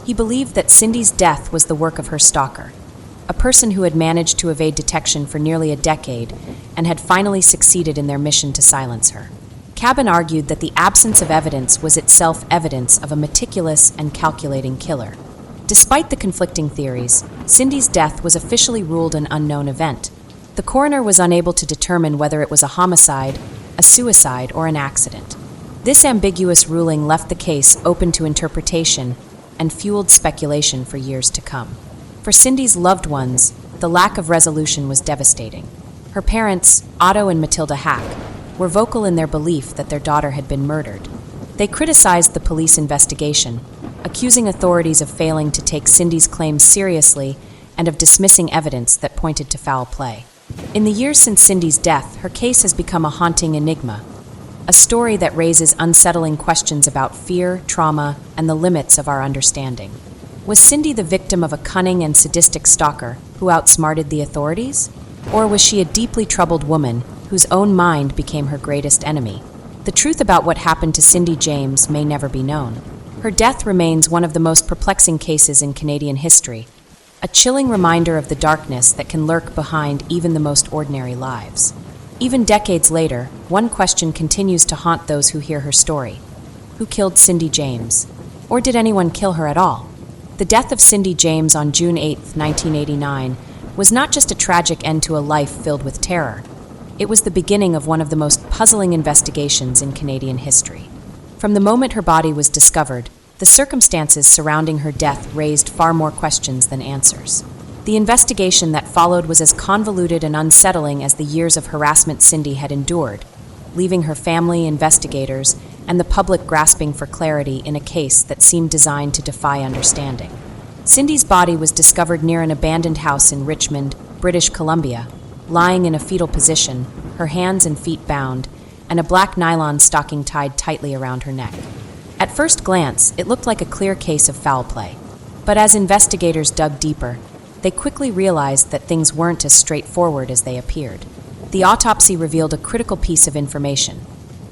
He believed that Cindy's death was the work of her stalker, a person who had managed to evade detection for nearly a decade and had finally succeeded in their mission to silence her. Cabin argued that the absence of evidence was itself evidence of a meticulous and calculating killer. Despite the conflicting theories, Cindy's death was officially ruled an unknown event. The coroner was unable to determine whether it was a homicide, a suicide, or an accident. This ambiguous ruling left the case open to interpretation and fueled speculation for years to come. For Cindy's loved ones, the lack of resolution was devastating. Her parents, Otto and Matilda Hack, were vocal in their belief that their daughter had been murdered. They criticized the police investigation, accusing authorities of failing to take Cindy's claims seriously and of dismissing evidence that pointed to foul play. In the years since Cindy's death, her case has become a haunting enigma, a story that raises unsettling questions about fear, trauma, and the limits of our understanding. Was Cindy the victim of a cunning and sadistic stalker who outsmarted the authorities? Or was she a deeply troubled woman whose own mind became her greatest enemy? The truth about what happened to Cindy James may never be known. Her death remains one of the most perplexing cases in Canadian history, a chilling reminder of the darkness that can lurk behind even the most ordinary lives. Even decades later, one question continues to haunt those who hear her story. Who killed Cindy James? Or did anyone kill her at all? The death of Cindy James on June 8, 1989, was not just a tragic end to a life filled with terror. It was the beginning of one of the most puzzling investigations in Canadian history. From the moment her body was discovered, the circumstances surrounding her death raised far more questions than answers. The investigation that followed was as convoluted and unsettling as the years of harassment Cindy had endured, leaving her family, investigators, and the public grasping for clarity in a case that seemed designed to defy understanding. Cindy's body was discovered near an abandoned house in Richmond, British Columbia, lying in a fetal position, her hands and feet bound, and a black nylon stocking tied tightly around her neck. At first glance, it looked like a clear case of foul play. But as investigators dug deeper, they quickly realized that things weren't as straightforward as they appeared. The autopsy revealed a critical piece of information.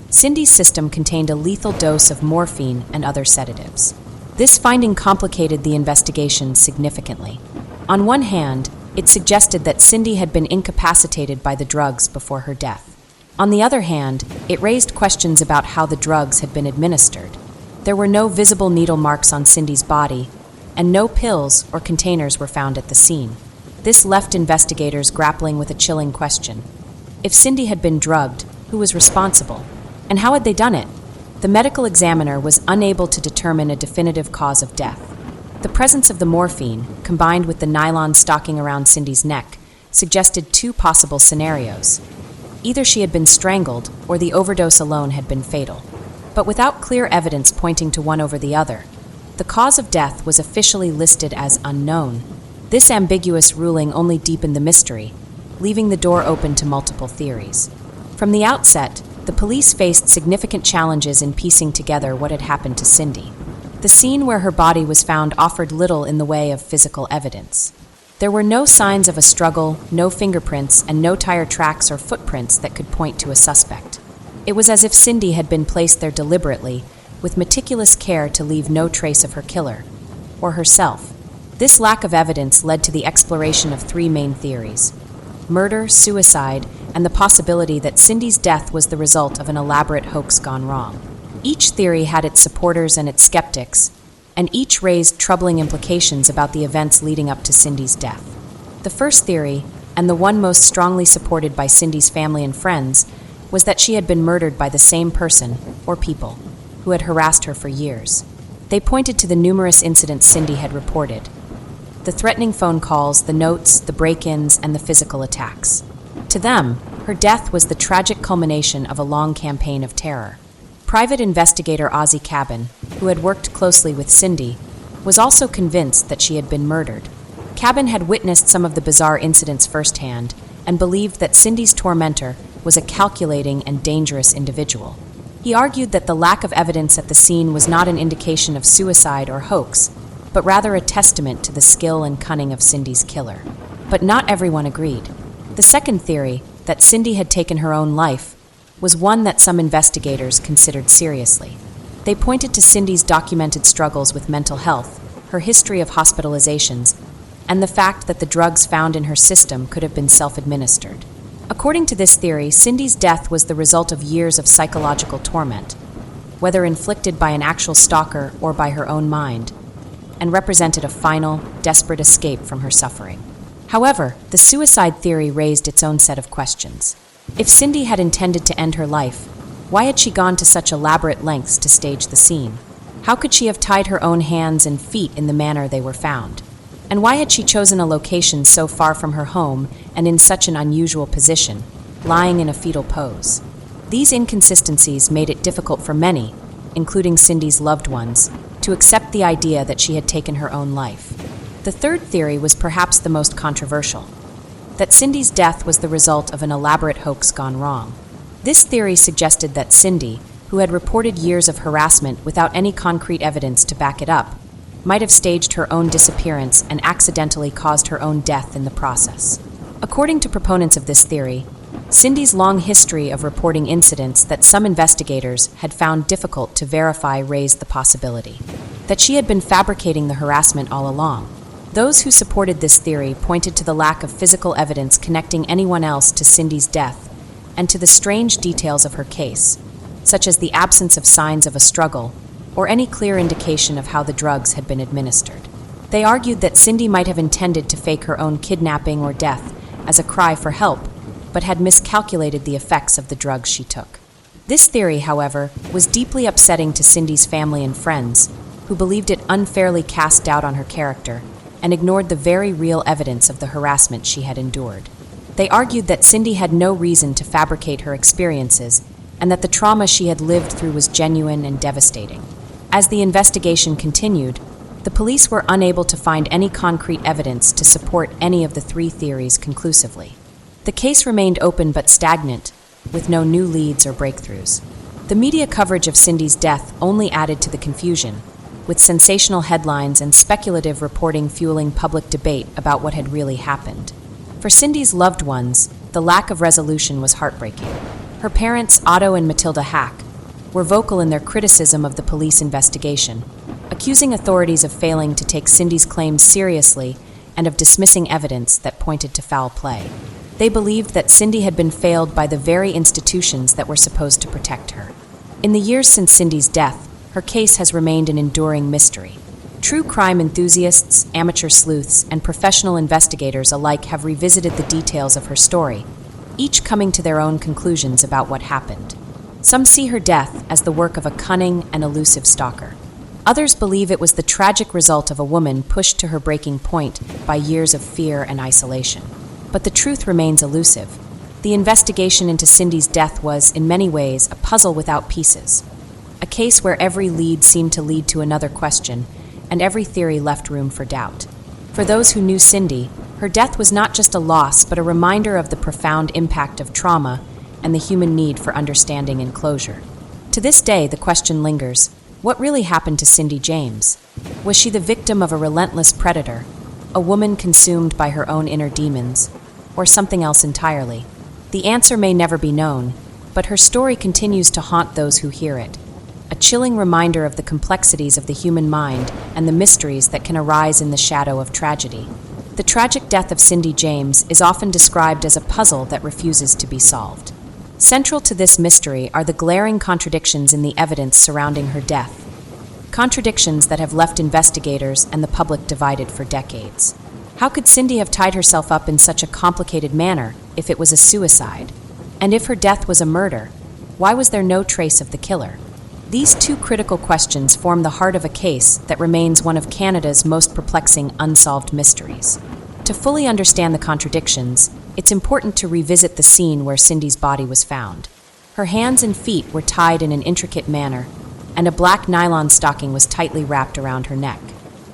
Cindy's system contained a lethal dose of morphine and other sedatives. This finding complicated the investigation significantly. On one hand, it suggested that Cindy had been incapacitated by the drugs before her death. On the other hand, it raised questions about how the drugs had been administered. There were no visible needle marks on Cindy's body, and no pills or containers were found at the scene. This left investigators grappling with a chilling question. If Cindy had been drugged, who was responsible? And how had they done it? The medical examiner was unable to determine a definitive cause of death. The presence of the morphine, combined with the nylon stocking around Cindy's neck, suggested two possible scenarios. Either she had been strangled, or the overdose alone had been fatal. But without clear evidence pointing to one over the other, the cause of death was officially listed as unknown. This ambiguous ruling only deepened the mystery, leaving the door open to multiple theories. From the outset, the police faced significant challenges in piecing together what had happened to Cindy. The scene where her body was found offered little in the way of physical evidence. There were no signs of a struggle, no fingerprints, and no tire tracks or footprints that could point to a suspect. It was as if Cindy had been placed there deliberately, with meticulous care to leave no trace of her killer, or herself. This lack of evidence led to the exploration of three main theories: murder, suicide, and the possibility that Cindy's death was the result of an elaborate hoax gone wrong. Each theory had its supporters and its skeptics, and each raised troubling implications about the events leading up to Cindy's death. The first theory, and the one most strongly supported by Cindy's family and friends, was that she had been murdered by the same person, or people, who had harassed her for years. They pointed to the numerous incidents Cindy had reported: the threatening phone calls, the notes, the break-ins, and the physical attacks. To them, her death was the tragic culmination of a long campaign of terror. Private investigator Ozzie Cabin, who had worked closely with Cindy, was also convinced that she had been murdered. Cabin had witnessed some of the bizarre incidents firsthand and believed that Cindy's tormentor was a calculating and dangerous individual. He argued that the lack of evidence at the scene was not an indication of suicide or hoax, but rather a testament to the skill and cunning of Cindy's killer. But not everyone agreed. The second theory, that Cindy had taken her own life, was one that some investigators considered seriously. They pointed to Cindy's documented struggles with mental health, her history of hospitalizations, and the fact that the drugs found in her system could have been self-administered. According to this theory, Cindy's death was the result of years of psychological torment, whether inflicted by an actual stalker or by her own mind, and represented a final, desperate escape from her suffering. However, the suicide theory raised its own set of questions. If Cindy had intended to end her life, why had she gone to such elaborate lengths to stage the scene? How could she have tied her own hands and feet in the manner they were found? And why had she chosen a location so far from her home and in such an unusual position, lying in a fetal pose? These inconsistencies made it difficult for many, including Cindy's loved ones, to accept the idea that she had taken her own life. The third theory was perhaps the most controversial: that Cindy's death was the result of an elaborate hoax gone wrong. This theory suggested that Cindy, who had reported years of harassment without any concrete evidence to back it up, might have staged her own disappearance and accidentally caused her own death in the process. According to proponents of this theory, Cindy's long history of reporting incidents that some investigators had found difficult to verify raised the possibility that she had been fabricating the harassment all along. Those who supported this theory pointed to the lack of physical evidence connecting anyone else to Cindy's death and to the strange details of her case, such as the absence of signs of a struggle or any clear indication of how the drugs had been administered. They argued that Cindy might have intended to fake her own kidnapping or death as a cry for help, but had miscalculated the effects of the drugs she took. This theory, however, was deeply upsetting to Cindy's family and friends, who believed it unfairly cast doubt on her character and ignored the very real evidence of the harassment she had endured. They argued that Cindy had no reason to fabricate her experiences and that the trauma she had lived through was genuine and devastating. As the investigation continued, the police were unable to find any concrete evidence to support any of the three theories conclusively. The case remained open but stagnant, with no new leads or breakthroughs. The media coverage of Cindy's death only added to the confusion, with sensational headlines and speculative reporting fueling public debate about what had really happened. For Cindy's loved ones, the lack of resolution was heartbreaking. Her parents, Otto and Matilda Hack, were vocal in their criticism of the police investigation, accusing authorities of failing to take Cindy's claims seriously and of dismissing evidence that pointed to foul play. They believed that Cindy had been failed by the very institutions that were supposed to protect her. In the years since Cindy's death, her case has remained an enduring mystery. True crime enthusiasts, amateur sleuths, and professional investigators alike have revisited the details of her story, each coming to their own conclusions about what happened. Some see her death as the work of a cunning and elusive stalker. Others believe it was the tragic result of a woman pushed to her breaking point by years of fear and isolation. But the truth remains elusive. The investigation into Cindy's death was, in many ways, a puzzle without pieces. A case where every lead seemed to lead to another question, and every theory left room for doubt. For those who knew Cindy, her death was not just a loss, but a reminder of the profound impact of trauma and the human need for understanding and closure. To this day, the question lingers: what really happened to Cindy James? Was she the victim of a relentless predator, a woman consumed by her own inner demons, or something else entirely? The answer may never be known, but her story continues to haunt those who hear it, a chilling reminder of the complexities of the human mind and the mysteries that can arise in the shadow of tragedy. The tragic death of Cindy James is often described as a puzzle that refuses to be solved. Central to this mystery are the glaring contradictions in the evidence surrounding her death, contradictions that have left investigators and the public divided for decades. How could Cindy have tied herself up in such a complicated manner if it was a suicide? And if her death was a murder, why was there no trace of the killer? These two critical questions form the heart of a case that remains one of Canada's most perplexing unsolved mysteries. To fully understand the contradictions, it's important to revisit the scene where Cindy's body was found. Her hands and feet were tied in an intricate manner, and a black nylon stocking was tightly wrapped around her neck.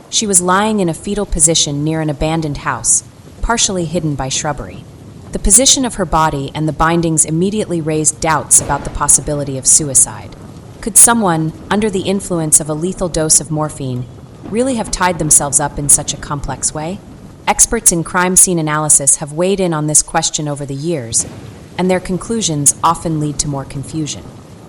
She was lying in a fetal position near an abandoned house, partially hidden by shrubbery. The position of her body and the bindings immediately raised doubts about the possibility of suicide. Could someone, under the influence of a lethal dose of morphine, really have tied themselves up in such a complex way? Experts in crime scene analysis have weighed in on this question over the years, and their conclusions often lead to more confusion.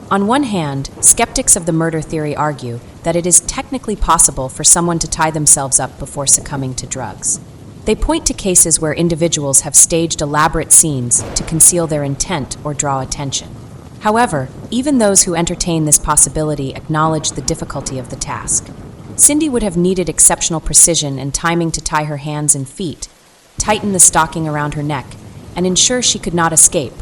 On one hand, skeptics of the murder theory argue that it is technically possible for someone to tie themselves up before succumbing to drugs. They point to cases where individuals have staged elaborate scenes to conceal their intent or draw attention. However, even those who entertain this possibility acknowledge the difficulty of the task. Cindy would have needed exceptional precision and timing to tie her hands and feet, tighten the stocking around her neck, and ensure she could not escape,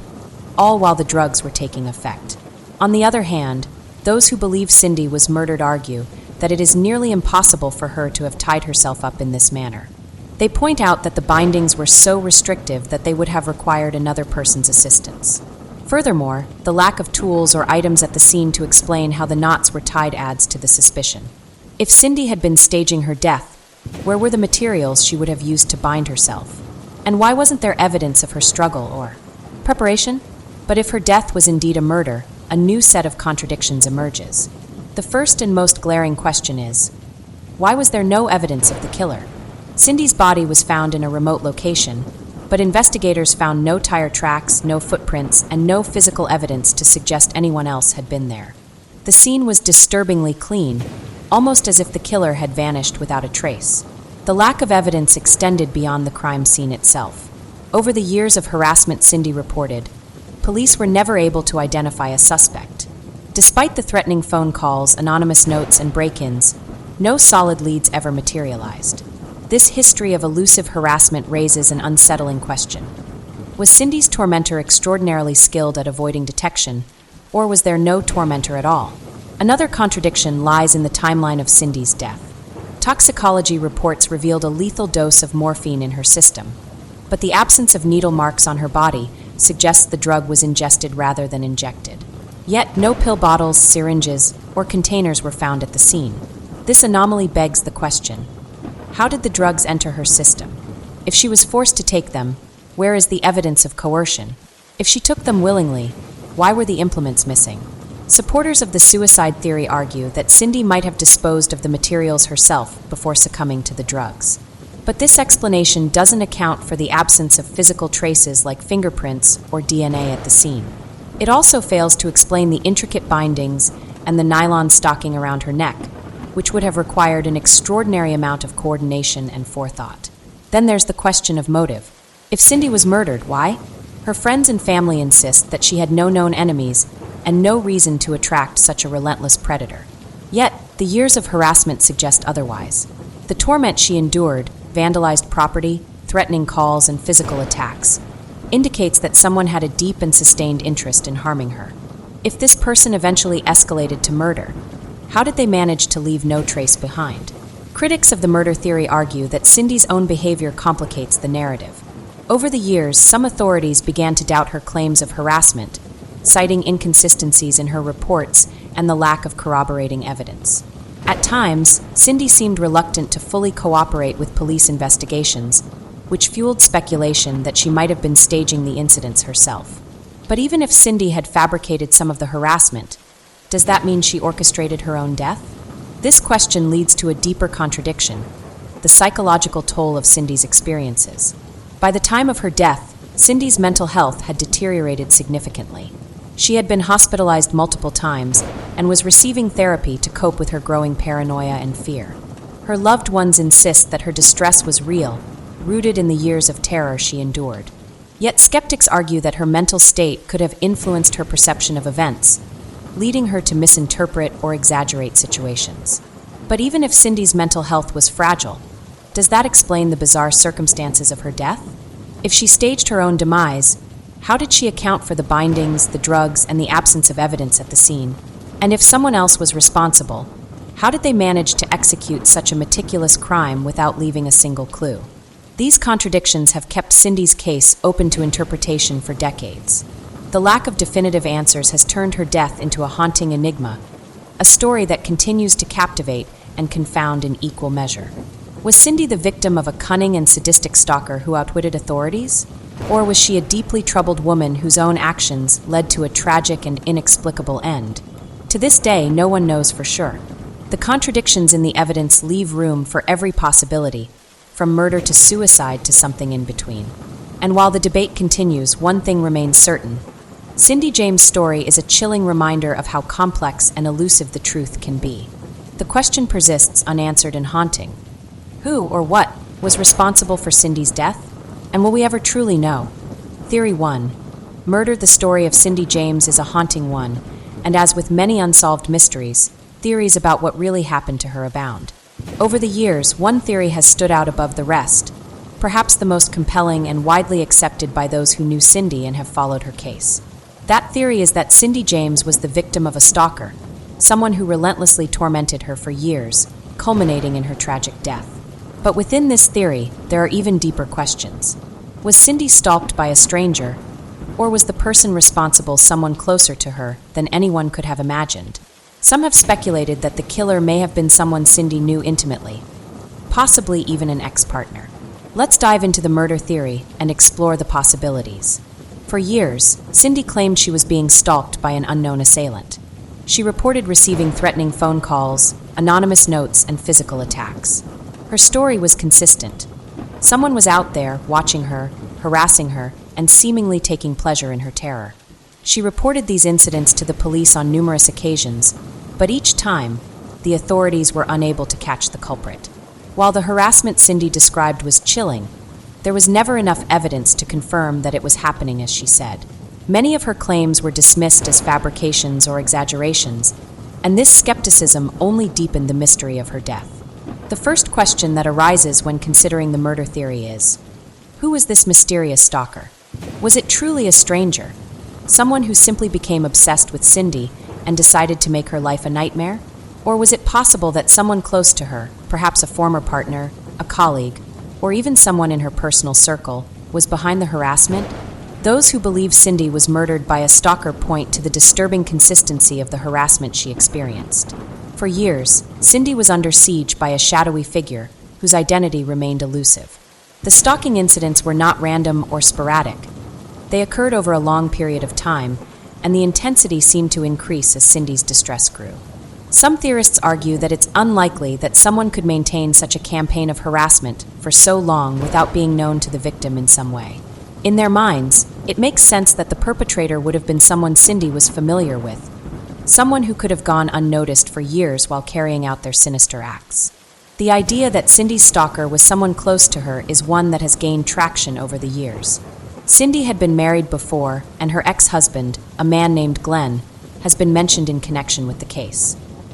all while the drugs were taking effect. On the other hand, those who believe Cindy was murdered argue that it is nearly impossible for her to have tied herself up in this manner. They point out that the bindings were so restrictive that they would have required another person's assistance. Furthermore, the lack of tools or items at the scene to explain how the knots were tied adds to the suspicion. If Cindy had been staging her death, where were the materials she would have used to bind herself? And why wasn't there evidence of her struggle or preparation? But if her death was indeed a murder, a new set of contradictions emerges. The first and most glaring question is, why was there no evidence of the killer? Cindy's body was found in a remote location, but investigators found no tire tracks, no footprints, and no physical evidence to suggest anyone else had been there. The scene was disturbingly clean, almost as if the killer had vanished without a trace. The lack of evidence extended beyond the crime scene itself. Over the years of harassment Cindy reported, police were never able to identify a suspect. Despite the threatening phone calls, anonymous notes, and break-ins, no solid leads ever materialized. This history of elusive harassment raises an unsettling question. Was Cindy's tormentor extraordinarily skilled at avoiding detection, or was there no tormentor at all? Another contradiction lies in the timeline of Cindy's death. Toxicology reports revealed a lethal dose of morphine in her system, but the absence of needle marks on her body suggests the drug was ingested rather than injected. Yet, no pill bottles, syringes, or containers were found at the scene. This anomaly begs the question: how did the drugs enter her system? If she was forced to take them, where is the evidence of coercion? If she took them willingly, why were the implements missing? Supporters of the suicide theory argue that Cindy might have disposed of the materials herself before succumbing to the drugs. But this explanation doesn't account for the absence of physical traces like fingerprints or DNA at the scene. It also fails to explain the intricate bindings and the nylon stocking around her neck, which would have required an extraordinary amount of coordination and forethought. Then there's the question of motive. If Cindy was murdered, why? Her friends and family insist that she had no known enemies and no reason to attract such a relentless predator. Yet, the years of harassment suggest otherwise. The torment she endured, vandalized property, threatening calls, and physical attacks, indicates that someone had a deep and sustained interest in harming her. If this person eventually escalated to murder, how did they manage to leave no trace behind? Critics of the murder theory argue that Cindy's own behavior complicates the narrative. Over the years, some authorities began to doubt her claims of harassment, citing inconsistencies in her reports and the lack of corroborating evidence. At times, Cindy seemed reluctant to fully cooperate with police investigations, which fueled speculation that she might have been staging the incidents herself. But even if Cindy had fabricated some of the harassment, does that mean she orchestrated her own death? This question leads to a deeper contradiction: the psychological toll of Cindy's experiences. By the time of her death, Cindy's mental health had deteriorated significantly. She had been hospitalized multiple times and was receiving therapy to cope with her growing paranoia and fear. Her loved ones insist that her distress was real, rooted in the years of terror she endured. Yet skeptics argue that her mental state could have influenced her perception of events, leading her to misinterpret or exaggerate situations. But even if Cindy's mental health was fragile, does that explain the bizarre circumstances of her death? If she staged her own demise, how did she account for the bindings, the drugs, and the absence of evidence at the scene? And if someone else was responsible, how did they manage to execute such a meticulous crime without leaving a single clue? These contradictions have kept Cindy's case open to interpretation for decades. The lack of definitive answers has turned her death into a haunting enigma, a story that continues to captivate and confound in equal measure. Was Cindy the victim of a cunning and sadistic stalker who outwitted authorities? Or was she a deeply troubled woman whose own actions led to a tragic and inexplicable end? To this day, no one knows for sure. The contradictions in the evidence leave room for every possibility, from murder to suicide to something in between. And while the debate continues, one thing remains certain: Cindy James' story is a chilling reminder of how complex and elusive the truth can be. The question persists unanswered and haunting. Who or what was responsible for Cindy's death? And will we ever truly know? Theory 1. Murder: the story of Cindy James is a haunting one, and as with many unsolved mysteries, theories about what really happened to her abound. Over the years, one theory has stood out above the rest, perhaps the most compelling and widely accepted by those who knew Cindy and have followed her case. That theory is that Cindy James was the victim of a stalker, someone who relentlessly tormented her for years, culminating in her tragic death. But within this theory, there are even deeper questions. Was Cindy stalked by a stranger, or was the person responsible someone closer to her than anyone could have imagined? Some have speculated that the killer may have been someone Cindy knew intimately, possibly even an ex-partner. Let's dive into the murder theory and explore the possibilities. For years, Cindy claimed she was being stalked by an unknown assailant. She reported receiving threatening phone calls, anonymous notes, and physical attacks. Her story was consistent. Someone was out there, watching her, harassing her, and seemingly taking pleasure in her terror. She reported these incidents to the police on numerous occasions, but each time, the authorities were unable to catch the culprit. While the harassment Cindy described was chilling, there was never enough evidence to confirm that it was happening as she said. Many of her claims were dismissed as fabrications or exaggerations, and this skepticism only deepened the mystery of her death. The first question that arises when considering the murder theory is, who was this mysterious stalker? Was it truly a stranger? Someone who simply became obsessed with Cindy and decided to make her life a nightmare? Or was it possible that someone close to her, perhaps a former partner, a colleague, or even someone in her personal circle, was behind the harassment? Those who believe Cindy was murdered by a stalker point to the disturbing consistency of the harassment she experienced. For years, Cindy was under siege by a shadowy figure whose identity remained elusive. The stalking incidents were not random or sporadic. They occurred over a long period of time, and the intensity seemed to increase as Cindy's distress grew. Some theorists argue that it's unlikely that someone could maintain such a campaign of harassment for so long without being known to the victim in some way. In their minds, it makes sense that the perpetrator would have been someone Cindy was familiar with, someone who could have gone unnoticed for years while carrying out their sinister acts. The idea that Cindy's stalker was someone close to her is one that has gained traction over the years. Cindy had been married before, and her ex-husband, a man named Glenn, has been mentioned in connection with the case.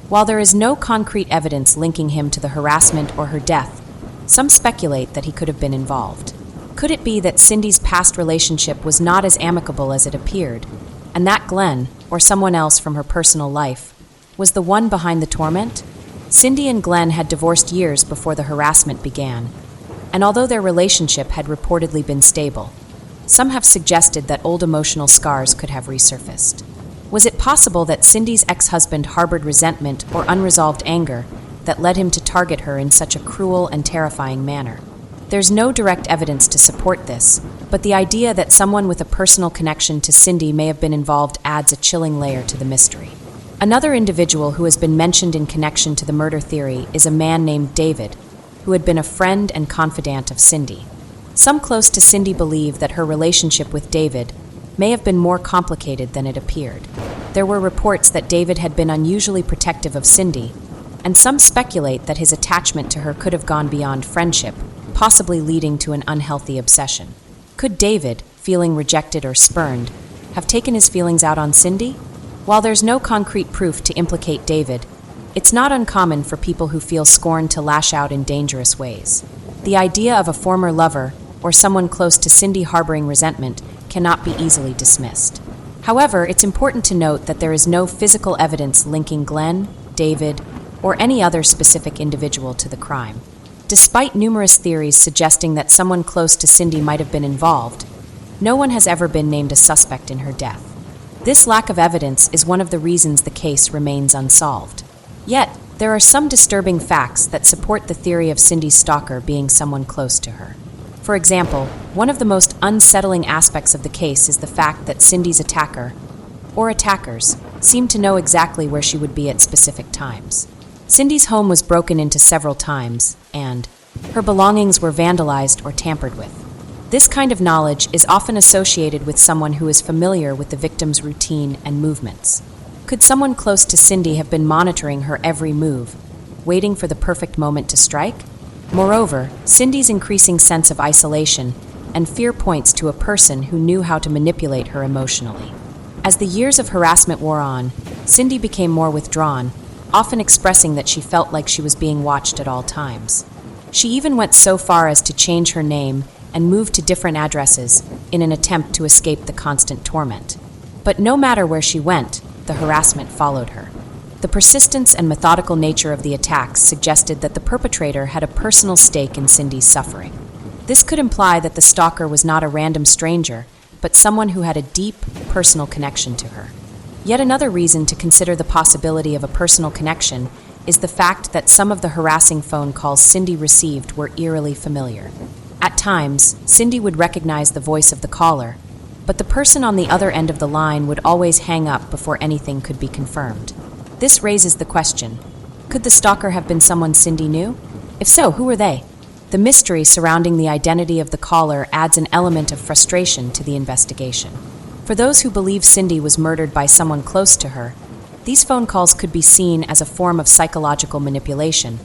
While there is no concrete evidence linking him to the harassment or her death, some speculate that he could have been involved. Could it be that Cindy's past relationship was not as amicable as it appeared, and that Glenn, or someone else from her personal life, was the one behind the torment? Cindy and Glenn had divorced years before the harassment began, and although their relationship had reportedly been stable, some have suggested that old emotional scars could have resurfaced. Was it possible that Cindy's ex-husband harbored resentment or unresolved anger that led him to target her in such a cruel and terrifying manner? There's no direct evidence to support this, but the idea that someone with a personal connection to Cindy may have been involved adds a chilling layer to the mystery. Another individual who has been mentioned in connection to the murder theory is a man named David, who had been a friend and confidant of Cindy. Some close to Cindy believe that her relationship with David may have been more complicated than it appeared. There were reports that David had been unusually protective of Cindy, and some speculate that his attachment to her could have gone beyond friendship, possibly leading to an unhealthy obsession. Could David, feeling rejected or spurned, have taken his feelings out on Cindy? While there's no concrete proof to implicate David, it's not uncommon for people who feel scorned to lash out in dangerous ways. The idea of a former lover or someone close to Cindy harboring resentment cannot be easily dismissed. However, it's important to note that there is no physical evidence linking Glenn, David, or any other specific individual to the crime. Despite numerous theories suggesting that someone close to Cindy might have been involved, no one has ever been named a suspect in her death. This lack of evidence is one of the reasons the case remains unsolved. Yet, there are some disturbing facts that support the theory of Cindy's stalker being someone close to her. For example, one of the most unsettling aspects of the case is the fact that Cindy's attacker, or attackers, seemed to know exactly where she would be at specific times. Cindy's home was broken into several times, and her belongings were vandalized or tampered with. This kind of knowledge is often associated with someone who is familiar with the victim's routine and movements. Could someone close to Cindy have been monitoring her every move, waiting for the perfect moment to strike? Moreover, Cindy's increasing sense of isolation and fear points to a person who knew how to manipulate her emotionally. As the years of harassment wore on, Cindy became more withdrawn, often expressing that she felt like she was being watched at all times. She even went so far as to change her name and move to different addresses in an attempt to escape the constant torment. But no matter where she went, the harassment followed her. The persistence and methodical nature of the attacks suggested that the perpetrator had a personal stake in Cindy's suffering. This could imply that the stalker was not a random stranger, but someone who had a deep, personal connection to her. Yet another reason to consider the possibility of a personal connection is the fact that some of the harassing phone calls Cindy received were eerily familiar. At times, Cindy would recognize the voice of the caller, but the person on the other end of the line would always hang up before anything could be confirmed. This raises the question, could the stalker have been someone Cindy knew? If so, who were they? The mystery surrounding the identity of the caller adds an element of frustration to the investigation. For those who believe Cindy was murdered by someone close to her, these phone calls could be seen as a form of psychological manipulation,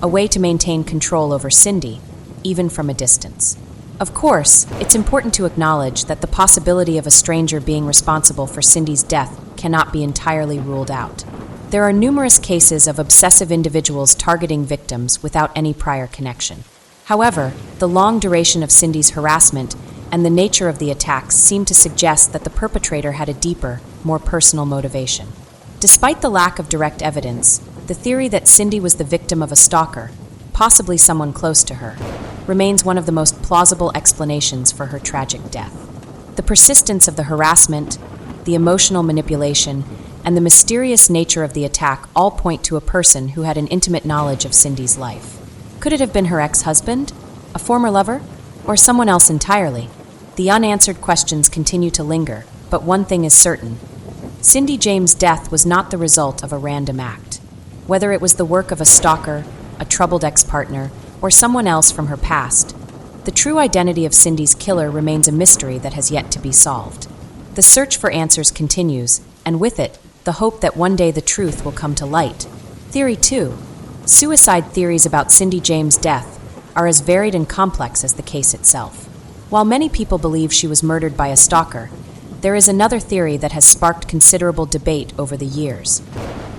a way to maintain control over Cindy, even from a distance. Of course, it's important to acknowledge that the possibility of a stranger being responsible for Cindy's death cannot be entirely ruled out. There are numerous cases of obsessive individuals targeting victims without any prior connection. However, the long duration of Cindy's harassment and the nature of the attacks seem to suggest that the perpetrator had a deeper, more personal motivation. Despite the lack of direct evidence, the theory that Cindy was the victim of a stalker, possibly someone close to her, remains one of the most plausible explanations for her tragic death. The persistence of the harassment, the emotional manipulation, and the mysterious nature of the attack all point to a person who had an intimate knowledge of Cindy's life. Could it have been her ex-husband, a former lover, or someone else entirely? The unanswered questions continue to linger, but one thing is certain. Cindy James' death was not the result of a random act. Whether it was the work of a stalker, a troubled ex-partner, or someone else from her past, the true identity of Cindy's killer remains a mystery that has yet to be solved. The search for answers continues, and with it, the hope that one day the truth will come to light. Theory 2. Suicide theories about Cindy James' death are as varied and complex as the case itself. While many people believe she was murdered by a stalker, there is another theory that has sparked considerable debate over the years: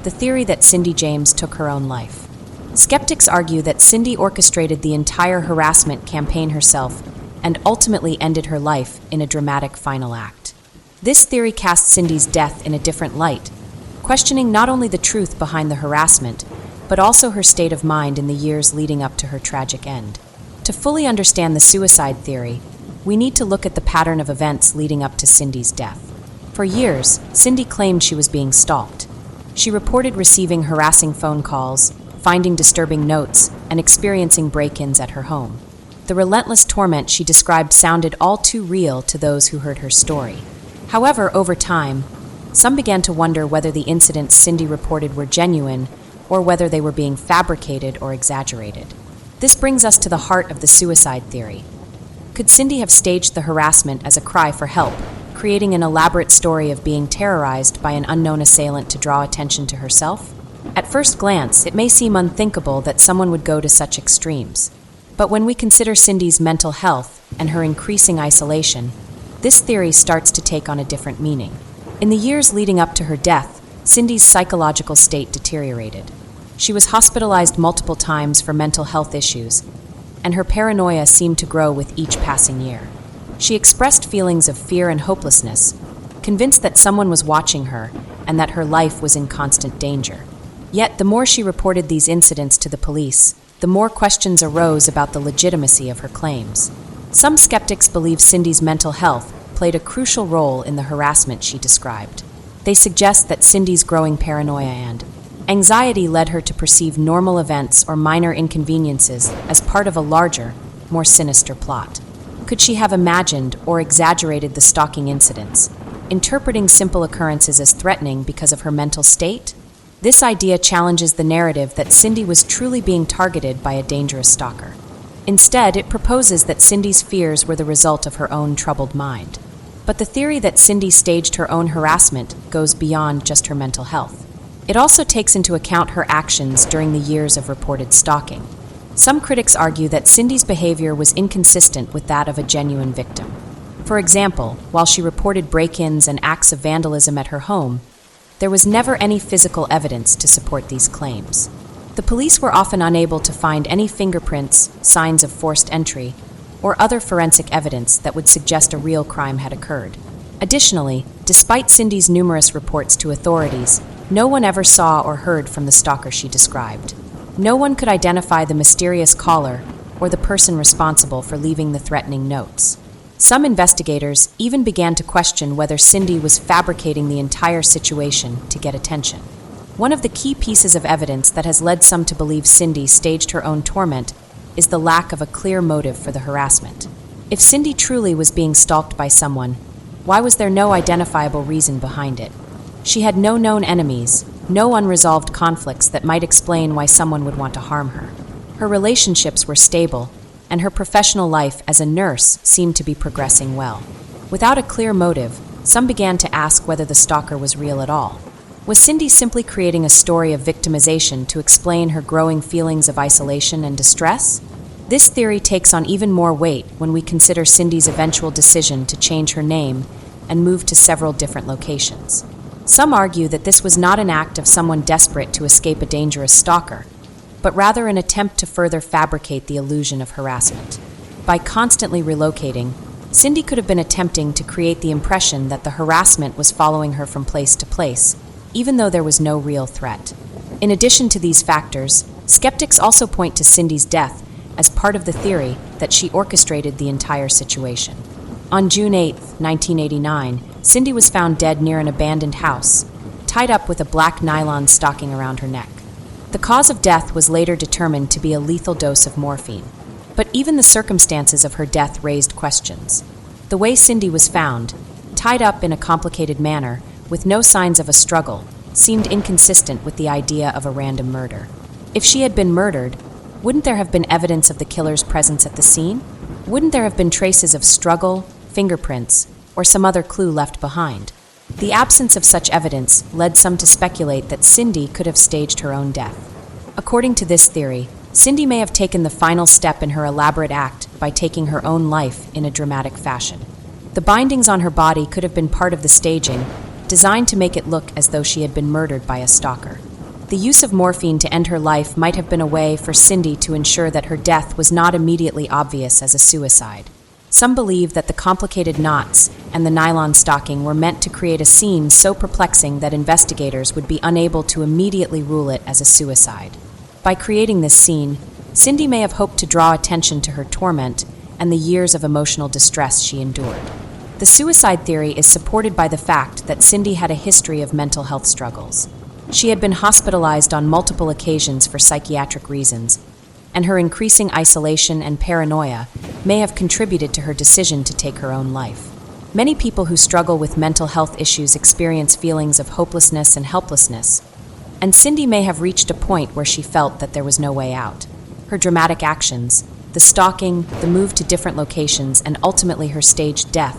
the theory that Cindy James took her own life. Skeptics argue that Cindy orchestrated the entire harassment campaign herself and ultimately ended her life in a dramatic final act. This theory casts Cindy's death in a different light, questioning not only the truth behind the harassment, but also her state of mind in the years leading up to her tragic end. To fully understand the suicide theory, we need to look at the pattern of events leading up to Cindy's death. For years, Cindy claimed she was being stalked. She reported receiving harassing phone calls, finding disturbing notes, and experiencing break-ins at her home. The relentless torment she described sounded all too real to those who heard her story. However, over time, some began to wonder whether the incidents Cindy reported were genuine or whether they were being fabricated or exaggerated. This brings us to the heart of the suicide theory. Could Cindy have staged the harassment as a cry for help, creating an elaborate story of being terrorized by an unknown assailant to draw attention to herself? At first glance, it may seem unthinkable that someone would go to such extremes. But when we consider Cindy's mental health and her increasing isolation, this theory starts to take on a different meaning. In the years leading up to her death, Cindy's psychological state deteriorated. She was hospitalized multiple times for mental health issues, and her paranoia seemed to grow with each passing year. She expressed feelings of fear and hopelessness, convinced that someone was watching her and that her life was in constant danger. Yet, the more she reported these incidents to the police, the more questions arose about the legitimacy of her claims. Some skeptics believe Cindy's mental health played a crucial role in the harassment she described. They suggest that Cindy's growing paranoia and anxiety led her to perceive normal events or minor inconveniences as part of a larger, more sinister plot. Could she have imagined or exaggerated the stalking incidents, interpreting simple occurrences as threatening because of her mental state? This idea challenges the narrative that Cindy was truly being targeted by a dangerous stalker. Instead, it proposes that Cindy's fears were the result of her own troubled mind. But the theory that Cindy staged her own harassment goes beyond just her mental health. It also takes into account her actions during the years of reported stalking. Some critics argue that Cindy's behavior was inconsistent with that of a genuine victim. For example, while she reported break-ins and acts of vandalism at her home, there was never any physical evidence to support these claims. The police were often unable to find any fingerprints, signs of forced entry, or other forensic evidence that would suggest a real crime had occurred. Additionally, despite Cindy's numerous reports to authorities, no one ever saw or heard from the stalker she described. No one could identify the mysterious caller or the person responsible for leaving the threatening notes. Some investigators even began to question whether Cindy was fabricating the entire situation to get attention. One of the key pieces of evidence that has led some to believe Cindy staged her own torment is the lack of a clear motive for the harassment. If Cindy truly was being stalked by someone, why was there no identifiable reason behind it? She had no known enemies, no unresolved conflicts that might explain why someone would want to harm her. Her relationships were stable, and her professional life as a nurse seemed to be progressing well. Without a clear motive, some began to ask whether the stalker was real at all. Was Cindy simply creating a story of victimization to explain her growing feelings of isolation and distress? This theory takes on even more weight when we consider Cindy's eventual decision to change her name and move to several different locations. Some argue that this was not an act of someone desperate to escape a dangerous stalker, but rather an attempt to further fabricate the illusion of harassment. By constantly relocating, Cindy could have been attempting to create the impression that the harassment was following her from place to place, even though there was no real threat. In addition to these factors, skeptics also point to Cindy's death as part of the theory that she orchestrated the entire situation. On June 8, 1989, Cindy was found dead near an abandoned house, tied up with a black nylon stocking around her neck. The cause of death was later determined to be a lethal dose of morphine. But even the circumstances of her death raised questions. The way Cindy was found, tied up in a complicated manner, with no signs of a struggle, seemed inconsistent with the idea of a random murder. If she had been murdered, wouldn't there have been evidence of the killer's presence at the scene? Wouldn't there have been traces of struggle, fingerprints, or some other clue left behind? The absence of such evidence led some to speculate that Cindy could have staged her own death. According to this theory, Cindy may have taken the final step in her elaborate act by taking her own life in a dramatic fashion. The bindings on her body could have been part of the staging, designed to make it look as though she had been murdered by a stalker. The use of morphine to end her life might have been a way for Cindy to ensure that her death was not immediately obvious as a suicide. Some believe that the complicated knots and the nylon stocking were meant to create a scene so perplexing that investigators would be unable to immediately rule it as a suicide. By creating this scene, Cindy may have hoped to draw attention to her torment and the years of emotional distress she endured. The suicide theory is supported by the fact that Cindy had a history of mental health struggles. She had been hospitalized on multiple occasions for psychiatric reasons, and her increasing isolation and paranoia may have contributed to her decision to take her own life. Many people who struggle with mental health issues experience feelings of hopelessness and helplessness, and Cindy may have reached a point where she felt that there was no way out. Her dramatic actions, the stalking, the move to different locations, and ultimately her staged death,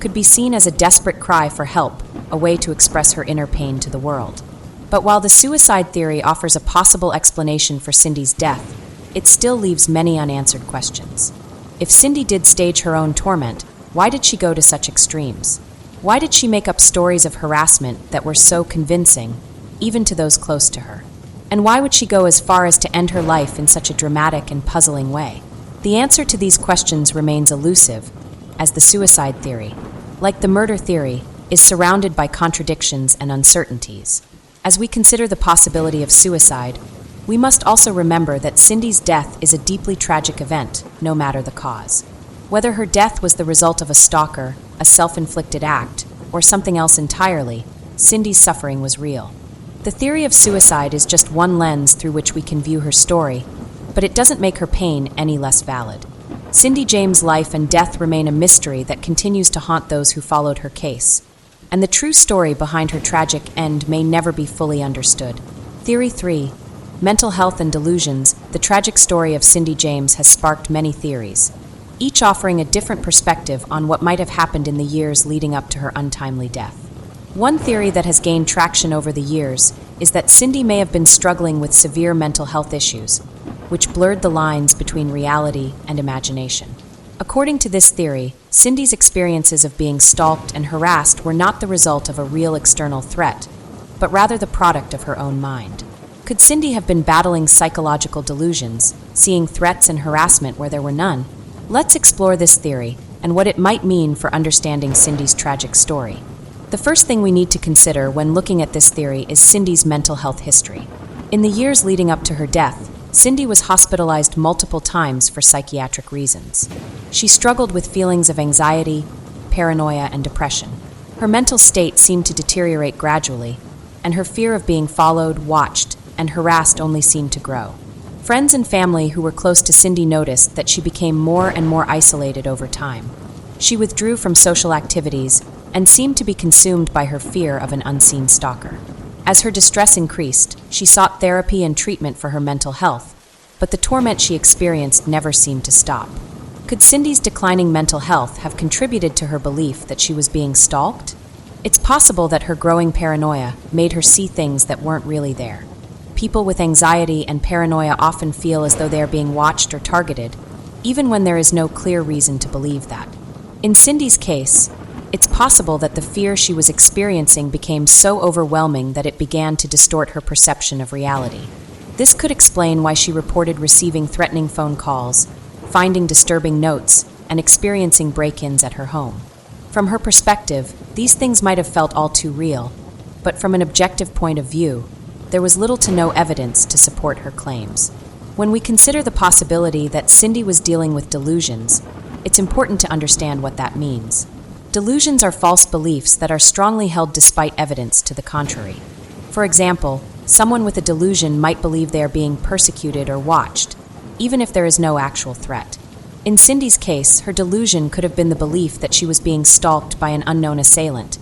could be seen as a desperate cry for help, a way to express her inner pain to the world. But while the suicide theory offers a possible explanation for Cindy's death, it still leaves many unanswered questions. If Cindy did stage her own torment, why did she go to such extremes? Why did she make up stories of harassment that were so convincing, even to those close to her? And why would she go as far as to end her life in such a dramatic and puzzling way? The answer to these questions remains elusive, as the suicide theory, like the murder theory, is surrounded by contradictions and uncertainties. As we consider the possibility of suicide, we must also remember that Cindy's death is a deeply tragic event, no matter the cause. Whether her death was the result of a stalker, a self-inflicted act, or something else entirely, Cindy's suffering was real. The theory of suicide is just one lens through which we can view her story, but it doesn't make her pain any less valid. Cindy James' life and death remain a mystery that continues to haunt those who followed her case, and the true story behind her tragic end may never be fully understood. Theory 3. Mental health and delusions. The tragic story of Cindy James has sparked many theories, each offering a different perspective on what might have happened in the years leading up to her untimely death. One theory that has gained traction over the years is that Cindy may have been struggling with severe mental health issues, which blurred the lines between reality and imagination. According to this theory, Cindy's experiences of being stalked and harassed were not the result of a real external threat, but rather the product of her own mind. Could Cindy have been battling psychological delusions, seeing threats and harassment where there were none? Let's explore this theory and what it might mean for understanding Cindy's tragic story. The first thing we need to consider when looking at this theory is Cindy's mental health history. In the years leading up to her death, Cindy was hospitalized multiple times for psychiatric reasons. She struggled with feelings of anxiety, paranoia, and depression. Her mental state seemed to deteriorate gradually, and her fear of being followed, watched, and harassed only seemed to grow. Friends and family who were close to Cindy noticed that she became more and more isolated over time. She withdrew from social activities and seemed to be consumed by her fear of an unseen stalker. As her distress increased, she sought therapy and treatment for her mental health, but the torment she experienced never seemed to stop. Could Cindy's declining mental health have contributed to her belief that she was being stalked? It's possible that her growing paranoia made her see things that weren't really there. People with anxiety and paranoia often feel as though they are being watched or targeted, even when there is no clear reason to believe that. In Cindy's case, it's possible that the fear she was experiencing became so overwhelming that it began to distort her perception of reality. This could explain why she reported receiving threatening phone calls, finding disturbing notes, and experiencing break-ins at her home. From her perspective, these things might have felt all too real, but from an objective point of view, there was little to no evidence to support her claims. When we consider the possibility that Cindy was dealing with delusions, it's important to understand what that means. Delusions are false beliefs that are strongly held despite evidence to the contrary. For example, someone with a delusion might believe they are being persecuted or watched, even if there is no actual threat. In Cindy's case, her delusion could have been the belief that she was being stalked by an unknown assailant,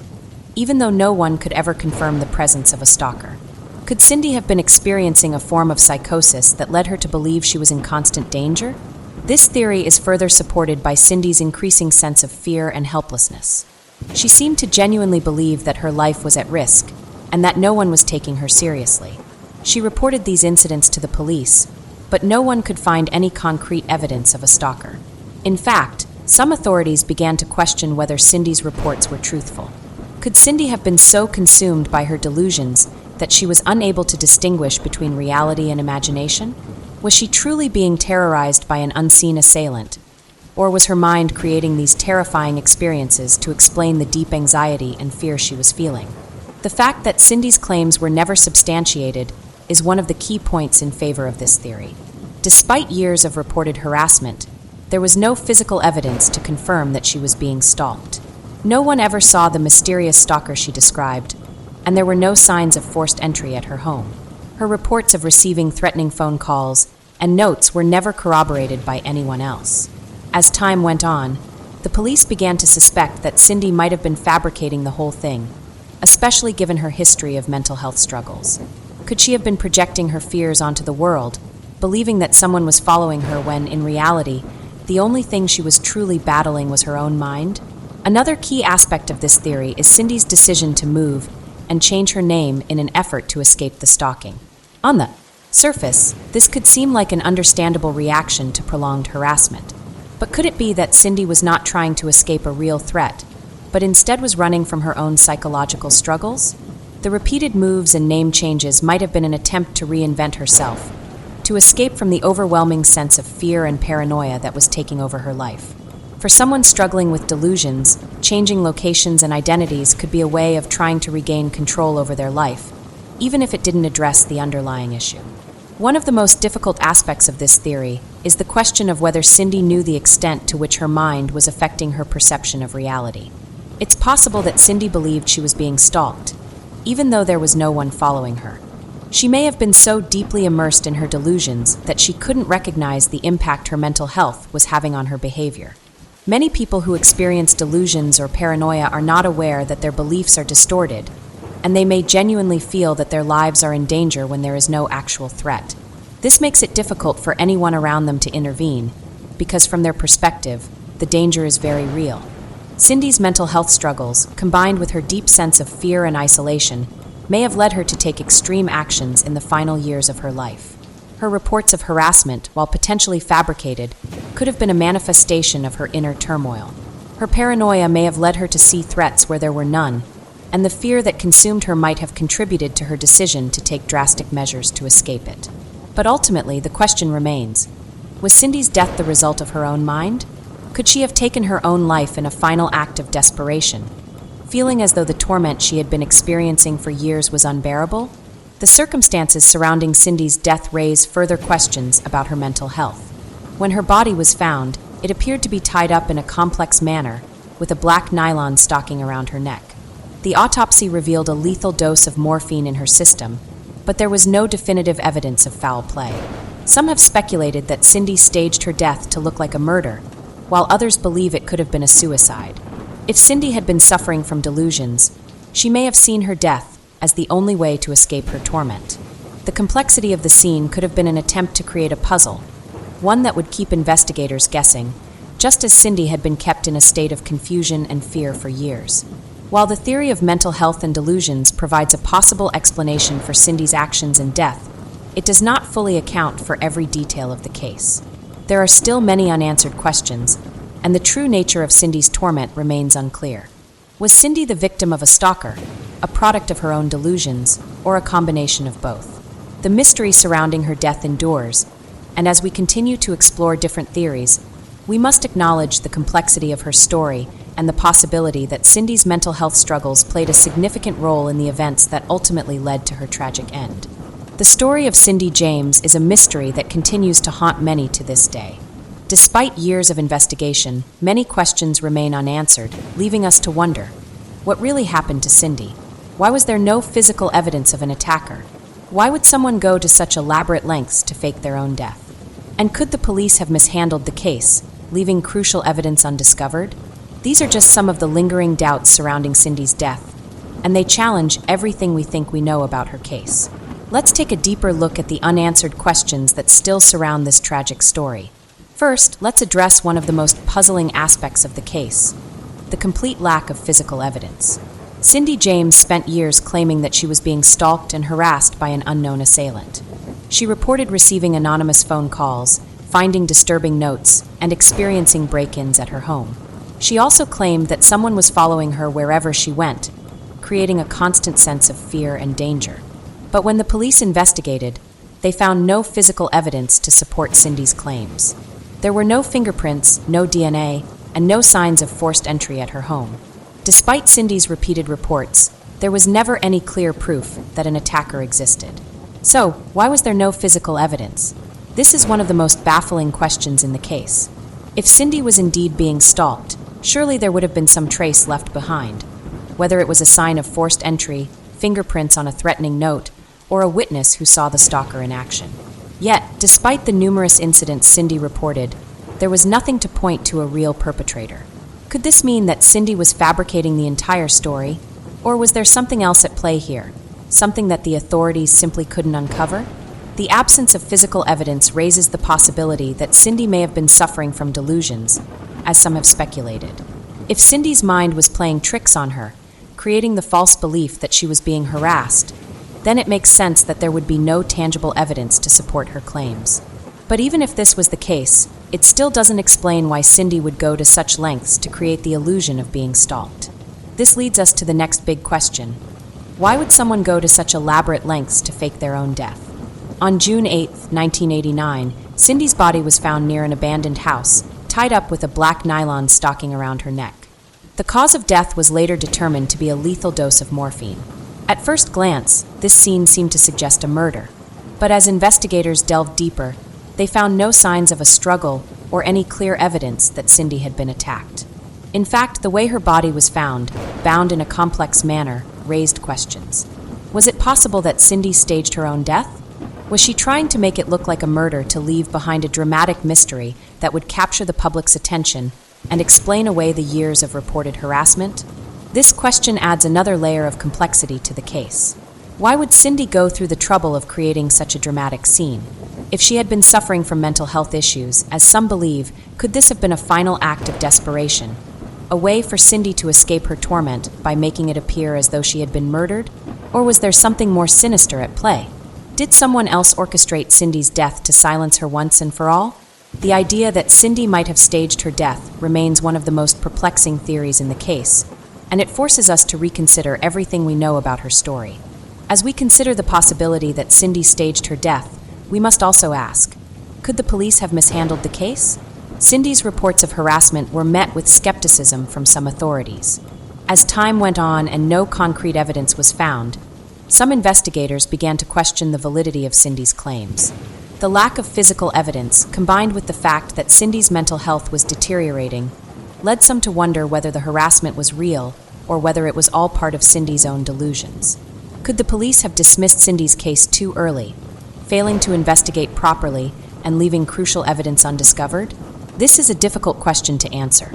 even though no one could ever confirm the presence of a stalker. Could Cindy have been experiencing a form of psychosis that led her to believe she was in constant danger? This theory is further supported by Cindy's increasing sense of fear and helplessness. She seemed to genuinely believe that her life was at risk, and that no one was taking her seriously. She reported these incidents to the police, but no one could find any concrete evidence of a stalker. In fact, some authorities began to question whether Cindy's reports were truthful. Could Cindy have been so consumed by her delusions that she was unable to distinguish between reality and imagination? Was she truly being terrorized by an unseen assailant? Or was her mind creating these terrifying experiences to explain the deep anxiety and fear she was feeling? The fact that Cindy's claims were never substantiated is one of the key points in favor of this theory. Despite years of reported harassment, there was no physical evidence to confirm that she was being stalked. No one ever saw the mysterious stalker she described, and there were no signs of forced entry at her home. Her reports of receiving threatening phone calls and notes were never corroborated by anyone else. As time went on, the police began to suspect that Cindy might have been fabricating the whole thing, especially given her history of mental health struggles. Could she have been projecting her fears onto the world, believing that someone was following her when, in reality, the only thing she was truly battling was her own mind? Another key aspect of this theory is Cindy's decision to move and change her name in an effort to escape the stalking. On the surface, this could seem like an understandable reaction to prolonged harassment. But could it be that Cindy was not trying to escape a real threat, but instead was running from her own psychological struggles? The repeated moves and name changes might have been an attempt to reinvent herself, to escape from the overwhelming sense of fear and paranoia that was taking over her life. For someone struggling with delusions, changing locations and identities could be a way of trying to regain control over their life, even if it didn't address the underlying issue. One of the most difficult aspects of this theory is the question of whether Cindy knew the extent to which her mind was affecting her perception of reality. It's possible that Cindy believed she was being stalked, even though there was no one following her. She may have been so deeply immersed in her delusions that she couldn't recognize the impact her mental health was having on her behavior. Many people who experience delusions or paranoia are not aware that their beliefs are distorted, and they may genuinely feel that their lives are in danger when there is no actual threat. This makes it difficult for anyone around them to intervene, because from their perspective, the danger is very real. Cindy's mental health struggles, combined with her deep sense of fear and isolation, may have led her to take extreme actions in the final years of her life. Her reports of harassment, while potentially fabricated, could have been a manifestation of her inner turmoil. Her paranoia may have led her to see threats where there were none, and the fear that consumed her might have contributed to her decision to take drastic measures to escape it. But ultimately, the question remains: was Cindy's death the result of her own mind? Could she have taken her own life in a final act of desperation, feeling as though the torment she had been experiencing for years was unbearable? The circumstances surrounding Cindy's death raise further questions about her mental health. When her body was found, it appeared to be tied up in a complex manner, with a black nylon stocking around her neck. The autopsy revealed a lethal dose of morphine in her system, but there was no definitive evidence of foul play. Some have speculated that Cindy staged her death to look like a murder, while others believe it could have been a suicide. If Cindy had been suffering from delusions, she may have seen her death as the only way to escape her torment. The complexity of the scene could have been an attempt to create a puzzle, one that would keep investigators guessing, just as Cindy had been kept in a state of confusion and fear for years. While the theory of mental health and delusions provides a possible explanation for Cindy's actions and death, it does not fully account for every detail of the case. There are still many unanswered questions, and the true nature of Cindy's torment remains unclear. Was Cindy the victim of a stalker, a product of her own delusions, or a combination of both? The mystery surrounding her death endures, and as we continue to explore different theories, we must acknowledge the complexity of her story and the possibility that Cindy's mental health struggles played a significant role in the events that ultimately led to her tragic end. The story of Cindy James is a mystery that continues to haunt many to this day. Despite years of investigation, many questions remain unanswered, leaving us to wonder, what really happened to Cindy? Why was there no physical evidence of an attacker? Why would someone go to such elaborate lengths to fake their own death? And could the police have mishandled the case, leaving crucial evidence undiscovered? These are just some of the lingering doubts surrounding Cindy's death, and they challenge everything we think we know about her case. Let's take a deeper look at the unanswered questions that still surround this tragic story. First, let's address one of the most puzzling aspects of the case: the complete lack of physical evidence. Cindy James spent years claiming that she was being stalked and harassed by an unknown assailant. She reported receiving anonymous phone calls, finding disturbing notes, and experiencing break-ins at her home. She also claimed that someone was following her wherever she went, creating a constant sense of fear and danger. But when the police investigated, they found no physical evidence to support Cindy's claims. There were no fingerprints, no DNA, and no signs of forced entry at her home. Despite Cindy's repeated reports, there was never any clear proof that an attacker existed. So, why was there no physical evidence? This is one of the most baffling questions in the case. If Cindy was indeed being stalked, surely there would have been some trace left behind, whether it was a sign of forced entry, fingerprints on a threatening note, or a witness who saw the stalker in action. Yet, despite the numerous incidents Cindy reported, there was nothing to point to a real perpetrator. Could this mean that Cindy was fabricating the entire story, or was there something else at play here, something that the authorities simply couldn't uncover? The absence of physical evidence raises the possibility that Cindy may have been suffering from delusions, as some have speculated. If Cindy's mind was playing tricks on her, creating the false belief that she was being harassed, then it makes sense that there would be no tangible evidence to support her claims. But even if this was the case, it still doesn't explain why Cindy would go to such lengths to create the illusion of being stalked. This leads us to the next big question. Why would someone go to such elaborate lengths to fake their own death? On June 8, 1989, Cindy's body was found near an abandoned house, tied up with a black nylon stocking around her neck. The cause of death was later determined to be a lethal dose of morphine. At first glance, this scene seemed to suggest a murder, but as investigators delved deeper, they found no signs of a struggle or any clear evidence that Cindy had been attacked. In fact, the way her body was found, bound in a complex manner, raised questions. Was it possible that Cindy staged her own death? Was she trying to make it look like a murder to leave behind a dramatic mystery that would capture the public's attention and explain away the years of reported harassment? This question adds another layer of complexity to the case. Why would Cindy go through the trouble of creating such a dramatic scene? If she had been suffering from mental health issues, as some believe, could this have been a final act of desperation? A way for Cindy to escape her torment by making it appear as though she had been murdered? Or was there something more sinister at play? Did someone else orchestrate Cindy's death to silence her once and for all? The idea that Cindy might have staged her death remains one of the most perplexing theories in the case, and it forces us to reconsider everything we know about her story. As we consider the possibility that Cindy staged her death, we must also ask, could the police have mishandled the case? Cindy's reports of harassment were met with skepticism from some authorities. As time went on and no concrete evidence was found, some investigators began to question the validity of Cindy's claims. The lack of physical evidence, combined with the fact that Cindy's mental health was deteriorating, led some to wonder whether the harassment was real or whether it was all part of Cindy's own delusions. Could the police have dismissed Cindy's case too early, failing to investigate properly and leaving crucial evidence undiscovered? This is a difficult question to answer.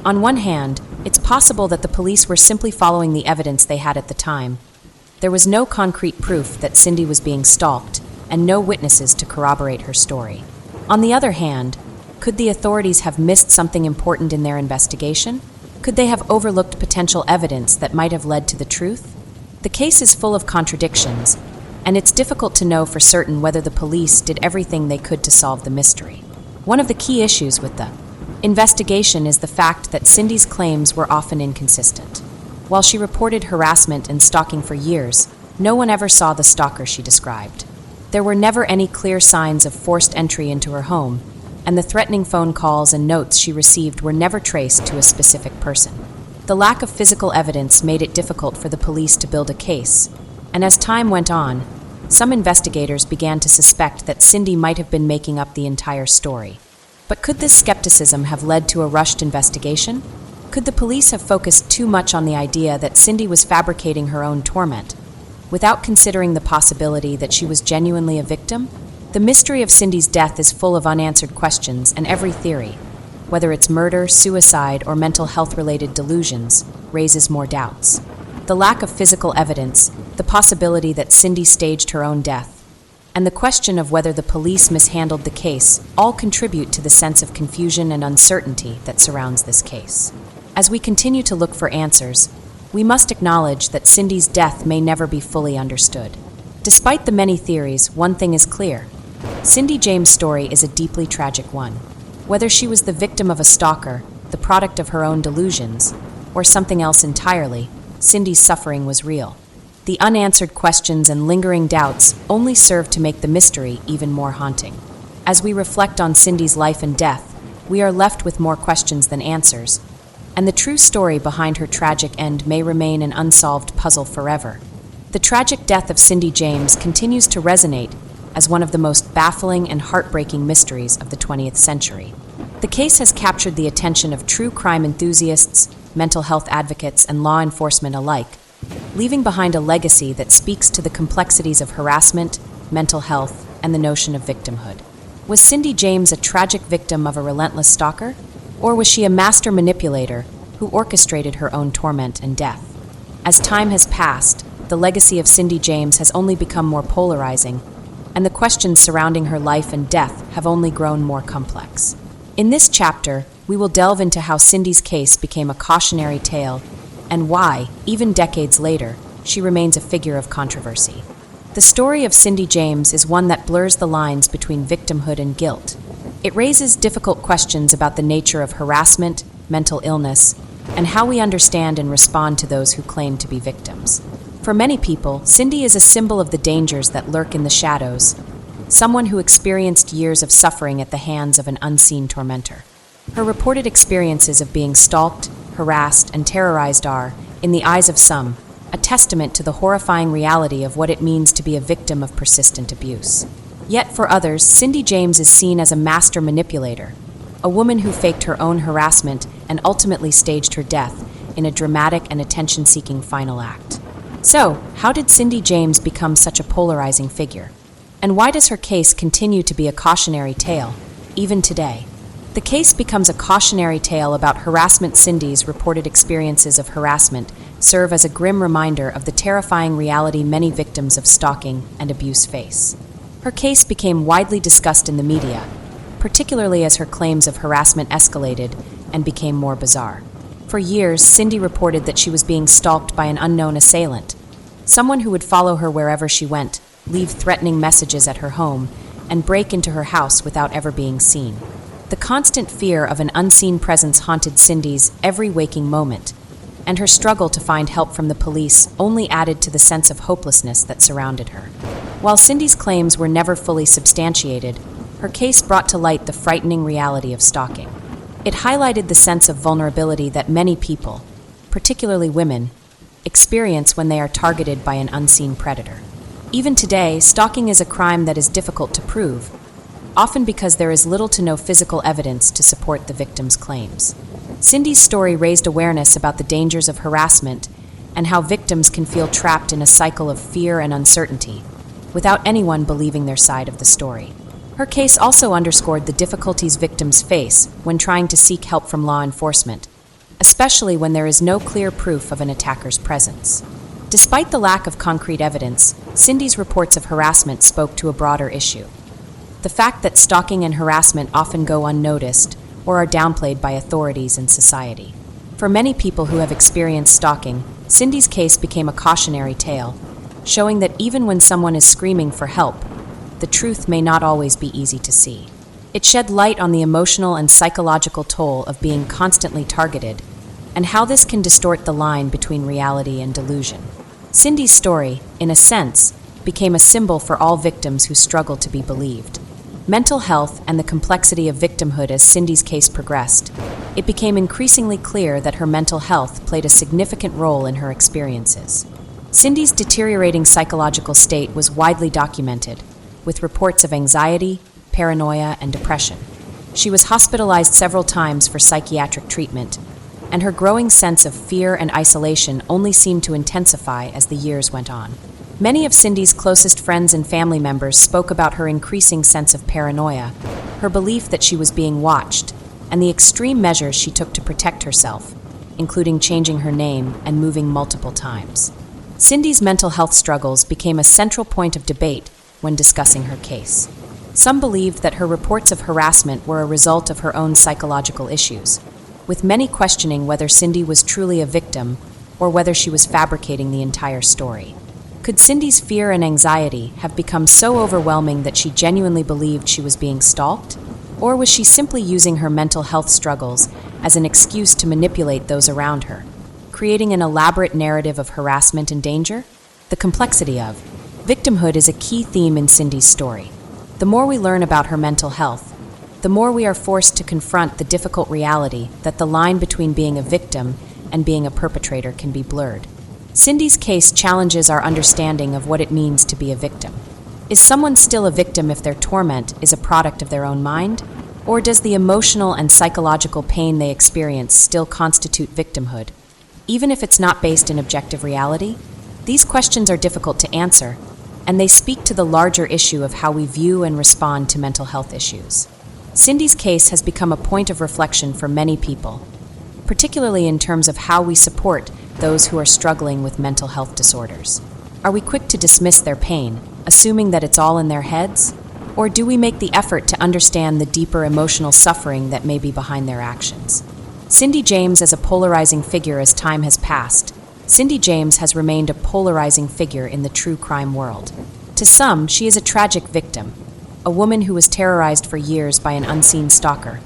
On one hand, it's possible that the police were simply following the evidence they had at the time. There was no concrete proof that Cindy was being stalked, and no witnesses to corroborate her story. On the other hand, could the authorities have missed something important in their investigation? Could they have overlooked potential evidence that might have led to the truth? The case is full of contradictions, and it's difficult to know for certain whether the police did everything they could to solve the mystery. One of the key issues with the investigation is the fact that Cindy's claims were often inconsistent. While she reported harassment and stalking for years, no one ever saw the stalker she described. There were never any clear signs of forced entry into her home, and the threatening phone calls and notes she received were never traced to a specific person. The lack of physical evidence made it difficult for the police to build a case, and as time went on, some investigators began to suspect that Cindy might have been making up the entire story. But could this skepticism have led to a rushed investigation? Could the police have focused too much on the idea that Cindy was fabricating her own torment, without considering the possibility that she was genuinely a victim? The mystery of Cindy's death is full of unanswered questions, and every theory, whether it's murder, suicide, or mental health-related delusions, raises more doubts. The lack of physical evidence, the possibility that Cindy staged her own death, and the question of whether the police mishandled the case all contribute to the sense of confusion and uncertainty that surrounds this case. As we continue to look for answers, we must acknowledge that Cindy's death may never be fully understood. Despite the many theories, one thing is clear. Cindy James' story is a deeply tragic one. Whether she was the victim of a stalker, the product of her own delusions, or something else entirely, Cindy's suffering was real. The unanswered questions and lingering doubts only serve to make the mystery even more haunting. As we reflect on Cindy's life and death, we are left with more questions than answers, and the true story behind her tragic end may remain an unsolved puzzle forever. The tragic death of Cindy James continues to resonate as one of the most baffling and heartbreaking mysteries of the 20th century. The case has captured the attention of true crime enthusiasts, mental health advocates, and law enforcement alike, leaving behind a legacy that speaks to the complexities of harassment, mental health, and the notion of victimhood. Was Cindy James a tragic victim of a relentless stalker? Or was she a master manipulator who orchestrated her own torment and death? As time has passed, the legacy of Cindy James has only become more polarizing, and the questions surrounding her life and death have only grown more complex. In this chapter, we will delve into how Cindy's case became a cautionary tale and why, even decades later, she remains a figure of controversy. The story of Cindy James is one that blurs the lines between victimhood and guilt. It raises difficult questions about the nature of harassment, mental illness, and how we understand and respond to those who claim to be victims. For many people, Cindy is a symbol of the dangers that lurk in the shadows, someone who experienced years of suffering at the hands of an unseen tormentor. Her reported experiences of being stalked, harassed, and terrorized are, in the eyes of some, a testament to the horrifying reality of what it means to be a victim of persistent abuse. Yet for others, Cindy James is seen as a master manipulator, a woman who faked her own harassment and ultimately staged her death in a dramatic and attention-seeking final act. So, how did Cindy James become such a polarizing figure? And why does her case continue to be a cautionary tale, even today? The case becomes a cautionary tale about harassment. Cindy's reported experiences of harassment serve as a grim reminder of the terrifying reality many victims of stalking and abuse face. Her case became widely discussed in the media, particularly as her claims of harassment escalated and became more bizarre. For years, Cindy reported that she was being stalked by an unknown assailant, someone who would follow her wherever she went, leave threatening messages at her home, and break into her house without ever being seen. The constant fear of an unseen presence haunted Cindy's every waking moment, and her struggle to find help from the police only added to the sense of hopelessness that surrounded her. While Cindy's claims were never fully substantiated, her case brought to light the frightening reality of stalking. It highlighted the sense of vulnerability that many people, particularly women, experience when they are targeted by an unseen predator. Even today, stalking is a crime that is difficult to prove, often because there is little to no physical evidence to support the victim's claims. Cindy's story raised awareness about the dangers of harassment and how victims can feel trapped in a cycle of fear and uncertainty, without anyone believing their side of the story. Her case also underscored the difficulties victims face when trying to seek help from law enforcement, especially when there is no clear proof of an attacker's presence. Despite the lack of concrete evidence, Cindy's reports of harassment spoke to a broader issue. The fact that stalking and harassment often go unnoticed or are downplayed by authorities and society. For many people who have experienced stalking, Cindy's case became a cautionary tale, showing that even when someone is screaming for help, the truth may not always be easy to see. It shed light on the emotional and psychological toll of being constantly targeted, and how this can distort the line between reality and delusion. Cindy's story, in a sense, became a symbol for all victims who struggle to be believed. Mental health and the complexity of victimhood. As Cindy's case progressed, it became increasingly clear that her mental health played a significant role in her experiences. Cindy's deteriorating psychological state was widely documented, with reports of anxiety, paranoia, and depression. She was hospitalized several times for psychiatric treatment, and her growing sense of fear and isolation only seemed to intensify as the years went on. Many of Cindy's closest friends and family members spoke about her increasing sense of paranoia, her belief that she was being watched, and the extreme measures she took to protect herself, including changing her name and moving multiple times. Cindy's mental health struggles became a central point of debate when discussing her case. Some believed that her reports of harassment were a result of her own psychological issues, with many questioning whether Cindy was truly a victim or whether she was fabricating the entire story. Could Cindy's fear and anxiety have become so overwhelming that she genuinely believed she was being stalked? Or was she simply using her mental health struggles as an excuse to manipulate those around her, creating an elaborate narrative of harassment and danger? The complexity of victimhood is a key theme in Cindy's story. The more we learn about her mental health, the more we are forced to confront the difficult reality that the line between being a victim and being a perpetrator can be blurred. Cindy's case challenges our understanding of what it means to be a victim. Is someone still a victim if their torment is a product of their own mind? Or does the emotional and psychological pain they experience still constitute victimhood, even if it's not based in objective reality? These questions are difficult to answer, and they speak to the larger issue of how we view and respond to mental health issues. Cindy's case has become a point of reflection for many people, particularly in terms of how we support those who are struggling with mental health disorders. Are we quick to dismiss their pain, assuming that it's all in their heads? Or do we make the effort to understand the deeper emotional suffering that may be behind their actions? Cindy James as a polarizing figure. As time has passed, Cindy James has remained a polarizing figure in the true crime world. To some, she is a tragic victim, a woman who was terrorized for years by an unseen stalker,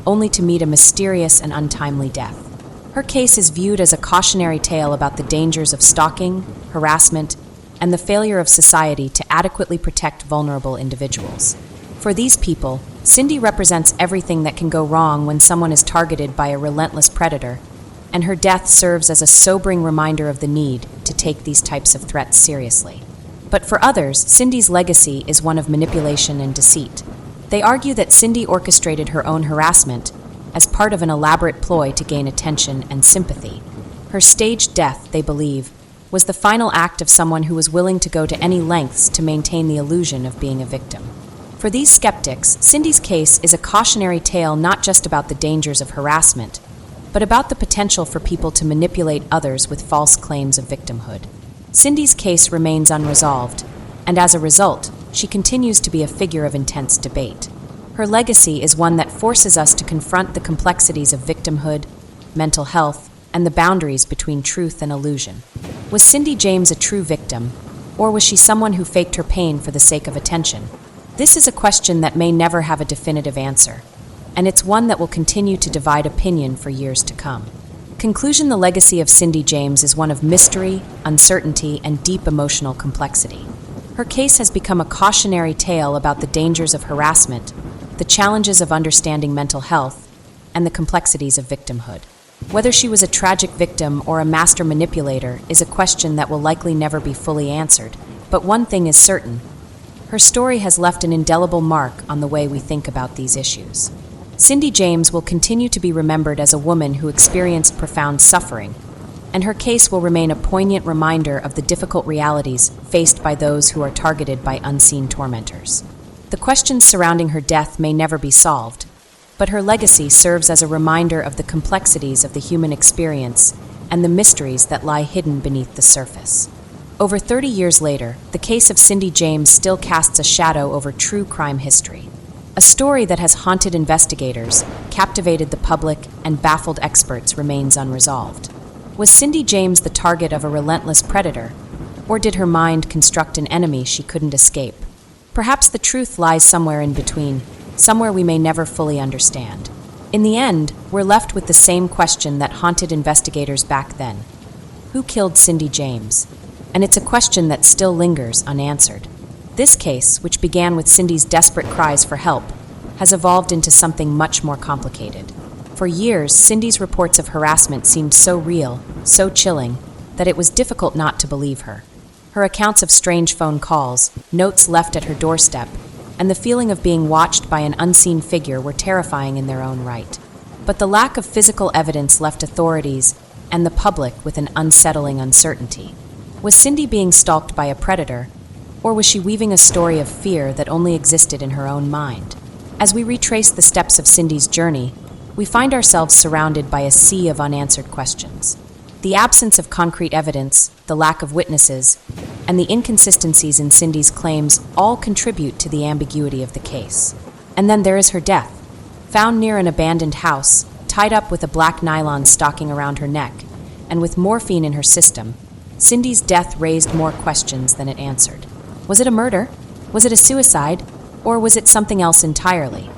only to meet a mysterious and untimely death. Her case is viewed as a cautionary tale about the dangers of stalking, harassment, and the failure of society to adequately protect vulnerable individuals. For these people, Cindy represents everything that can go wrong when someone is targeted by a relentless predator, and her death serves as a sobering reminder of the need to take these types of threats seriously. But for others, Cindy's legacy is one of manipulation and deceit. They argue that Cindy orchestrated her own harassment as part of an elaborate ploy to gain attention and sympathy. Her staged death, they believe, was the final act of someone who was willing to go to any lengths to maintain the illusion of being a victim. For these skeptics, Cindy's case is a cautionary tale not just about the dangers of harassment, but about the potential for people to manipulate others with false claims of victimhood. Cindy's case remains unresolved, and as a result, she continues to be a figure of intense debate. Her legacy is one that forces us to confront the complexities of victimhood, mental health, and the boundaries between truth and illusion. Was Cindy James a true victim, or was she someone who faked her pain for the sake of attention? This is a question that may never have a definitive answer, and it's one that will continue to divide opinion for years to come. Conclusion: the legacy of Cindy James is one of mystery, uncertainty, and deep emotional complexity. Her case has become a cautionary tale about the dangers of harassment, the challenges of understanding mental health, and the complexities of victimhood. Whether she was a tragic victim or a master manipulator is a question that will likely never be fully answered, but one thing is certain: her story has left an indelible mark on the way we think about these issues. Cindy James will continue to be remembered as a woman who experienced profound suffering, and her case will remain a poignant reminder of the difficult realities faced by those who are targeted by unseen tormentors. The questions surrounding her death may never be solved, but her legacy serves as a reminder of the complexities of the human experience and the mysteries that lie hidden beneath the surface. Over 30 years later, the case of Cindy James still casts a shadow over true crime history. A story that has haunted investigators, captivated the public, and baffled experts remains unresolved. Was Cindy James the target of a relentless predator, or did her mind construct an enemy she couldn't escape? Perhaps the truth lies somewhere in between, somewhere we may never fully understand. In the end, we're left with the same question that haunted investigators back then. Who killed Cindy James? And it's a question that still lingers unanswered. This case, which began with Cindy's desperate cries for help, has evolved into something much more complicated. For years, Cindy's reports of harassment seemed so real, so chilling, that it was difficult not to believe her. Her accounts of strange phone calls, notes left at her doorstep, and the feeling of being watched by an unseen figure were terrifying in their own right. But the lack of physical evidence left authorities and the public with an unsettling uncertainty. Was Cindy being stalked by a predator, or was she weaving a story of fear that only existed in her own mind? As we retrace the steps of Cindy's journey, we find ourselves surrounded by a sea of unanswered questions. The absence of concrete evidence, the lack of witnesses, and the inconsistencies in Cindy's claims all contribute to the ambiguity of the case. And then there is her death. Found near an abandoned house, tied up with a black nylon stocking around her neck, and with morphine in her system, Cindy's death raised more questions than it answered. Was it a murder? Was it a suicide? Or was it something else entirely?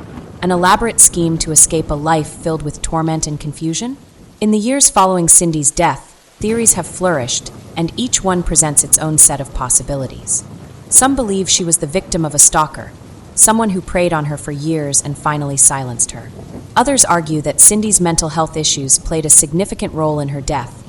An elaborate scheme to escape a life filled with torment and confusion? In the years following Cindy's death, theories have flourished, and each one presents its own set of possibilities. Some believe she was the victim of a stalker, someone who preyed on her for years and finally silenced her. Others argue that Cindy's mental health issues played a significant role in her death,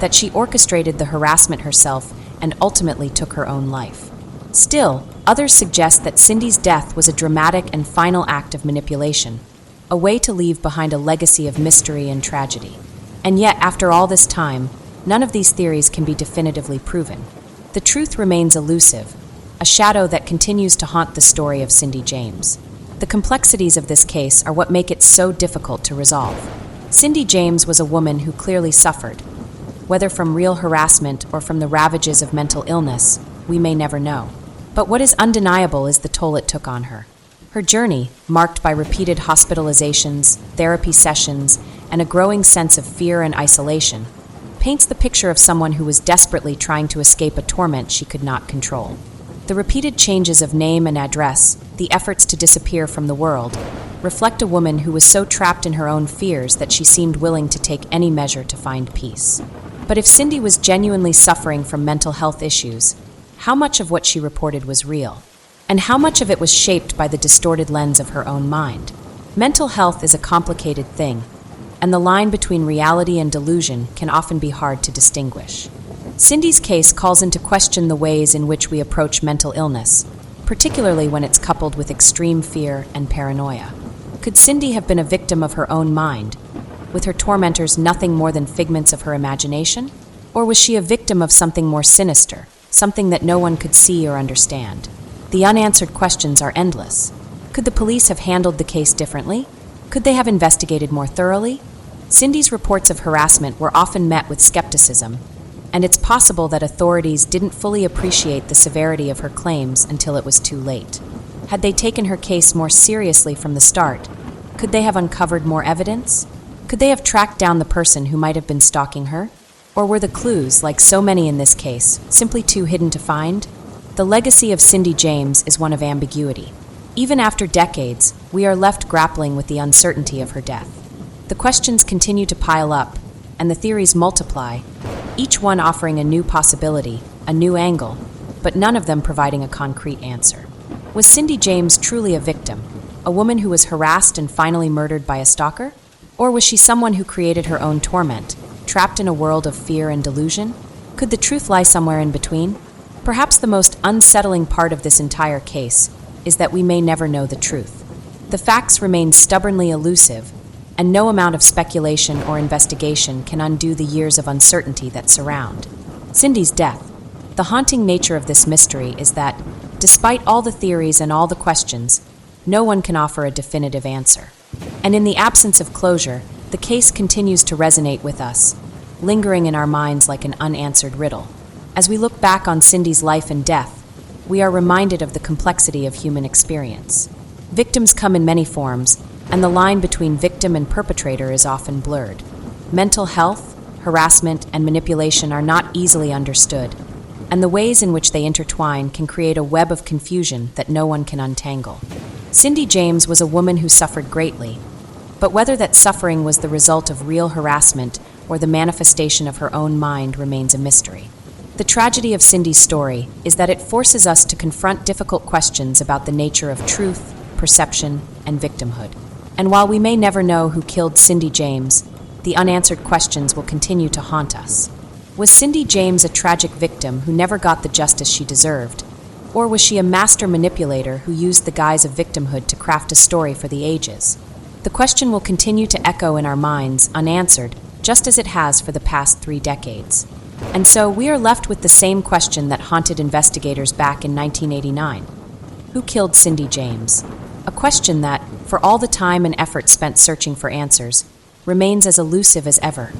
that she orchestrated the harassment herself and ultimately took her own life. Still, others suggest that Cindy's death was a dramatic and final act of manipulation, a way to leave behind a legacy of mystery and tragedy. And yet, after all this time, none of these theories can be definitively proven. The truth remains elusive, a shadow that continues to haunt the story of Cindy James. The complexities of this case are what make it so difficult to resolve. Cindy James was a woman who clearly suffered. Whether from real harassment or from the ravages of mental illness, we may never know. But what is undeniable is the toll it took on her. Her journey, marked by repeated hospitalizations, therapy sessions, and a growing sense of fear and isolation, paints the picture of someone who was desperately trying to escape a torment she could not control. The repeated changes of name and address, the efforts to disappear from the world, reflect a woman who was so trapped in her own fears that she seemed willing to take any measure to find peace. But if Cindy was genuinely suffering from mental health issues, how much of what she reported was real? And how much of it was shaped by the distorted lens of her own mind? Mental health is a complicated thing, and the line between reality and delusion can often be hard to distinguish. Cindy's case calls into question the ways in which we approach mental illness, particularly when it's coupled with extreme fear and paranoia. Could Cindy have been a victim of her own mind, with her tormentors nothing more than figments of her imagination? Or was she a victim of something more sinister, something that no one could see or understand? The unanswered questions are endless. Could the police have handled the case differently? Could they have investigated more thoroughly? Cindy's reports of harassment were often met with skepticism, and it's possible that authorities didn't fully appreciate the severity of her claims until it was too late. Had they taken her case more seriously from the start, could they have uncovered more evidence? Could they have tracked down the person who might have been stalking her? Or were the clues, like so many in this case, simply too hidden to find? The legacy of Cindy James is one of ambiguity. Even after decades, we are left grappling with the uncertainty of her death. The questions continue to pile up, and the theories multiply, each one offering a new possibility, a new angle, but none of them providing a concrete answer. Was Cindy James truly a victim, a woman who was harassed and finally murdered by a stalker? Or was she someone who created her own torment, trapped in a world of fear and delusion? Could the truth lie somewhere in between? Perhaps the most unsettling part of this entire case is that we may never know the truth. The facts remain stubbornly elusive, and no amount of speculation or investigation can undo the years of uncertainty that surround Cindy's death. The haunting nature of this mystery is that, despite all the theories and all the questions, no one can offer a definitive answer. And in the absence of closure, the case continues to resonate with us, lingering in our minds like an unanswered riddle. As we look back on Cindy's life and death, we are reminded of the complexity of human experience. Victims come in many forms, and the line between victim and perpetrator is often blurred. Mental health, harassment, and manipulation are not easily understood, and the ways in which they intertwine can create a web of confusion that no one can untangle. Cindy James was a woman who suffered greatly, But whether that suffering was the result of real harassment or the manifestation of her own mind remains a mystery. The tragedy of Cindy's story is that it forces us to confront difficult questions about the nature of truth, perception, and victimhood. And while we may never know who killed Cindy James, the unanswered questions will continue to haunt us. Was Cindy James a tragic victim who never got the justice she deserved? Or was she a master manipulator who used the guise of victimhood to craft a story for the ages? The question will continue to echo in our minds, unanswered, just as it has for the past 3 decades. And so we are left with the same question that haunted investigators back in 1989. Who killed Cindy James? A question that, for all the time and effort spent searching for answers, remains as elusive as ever.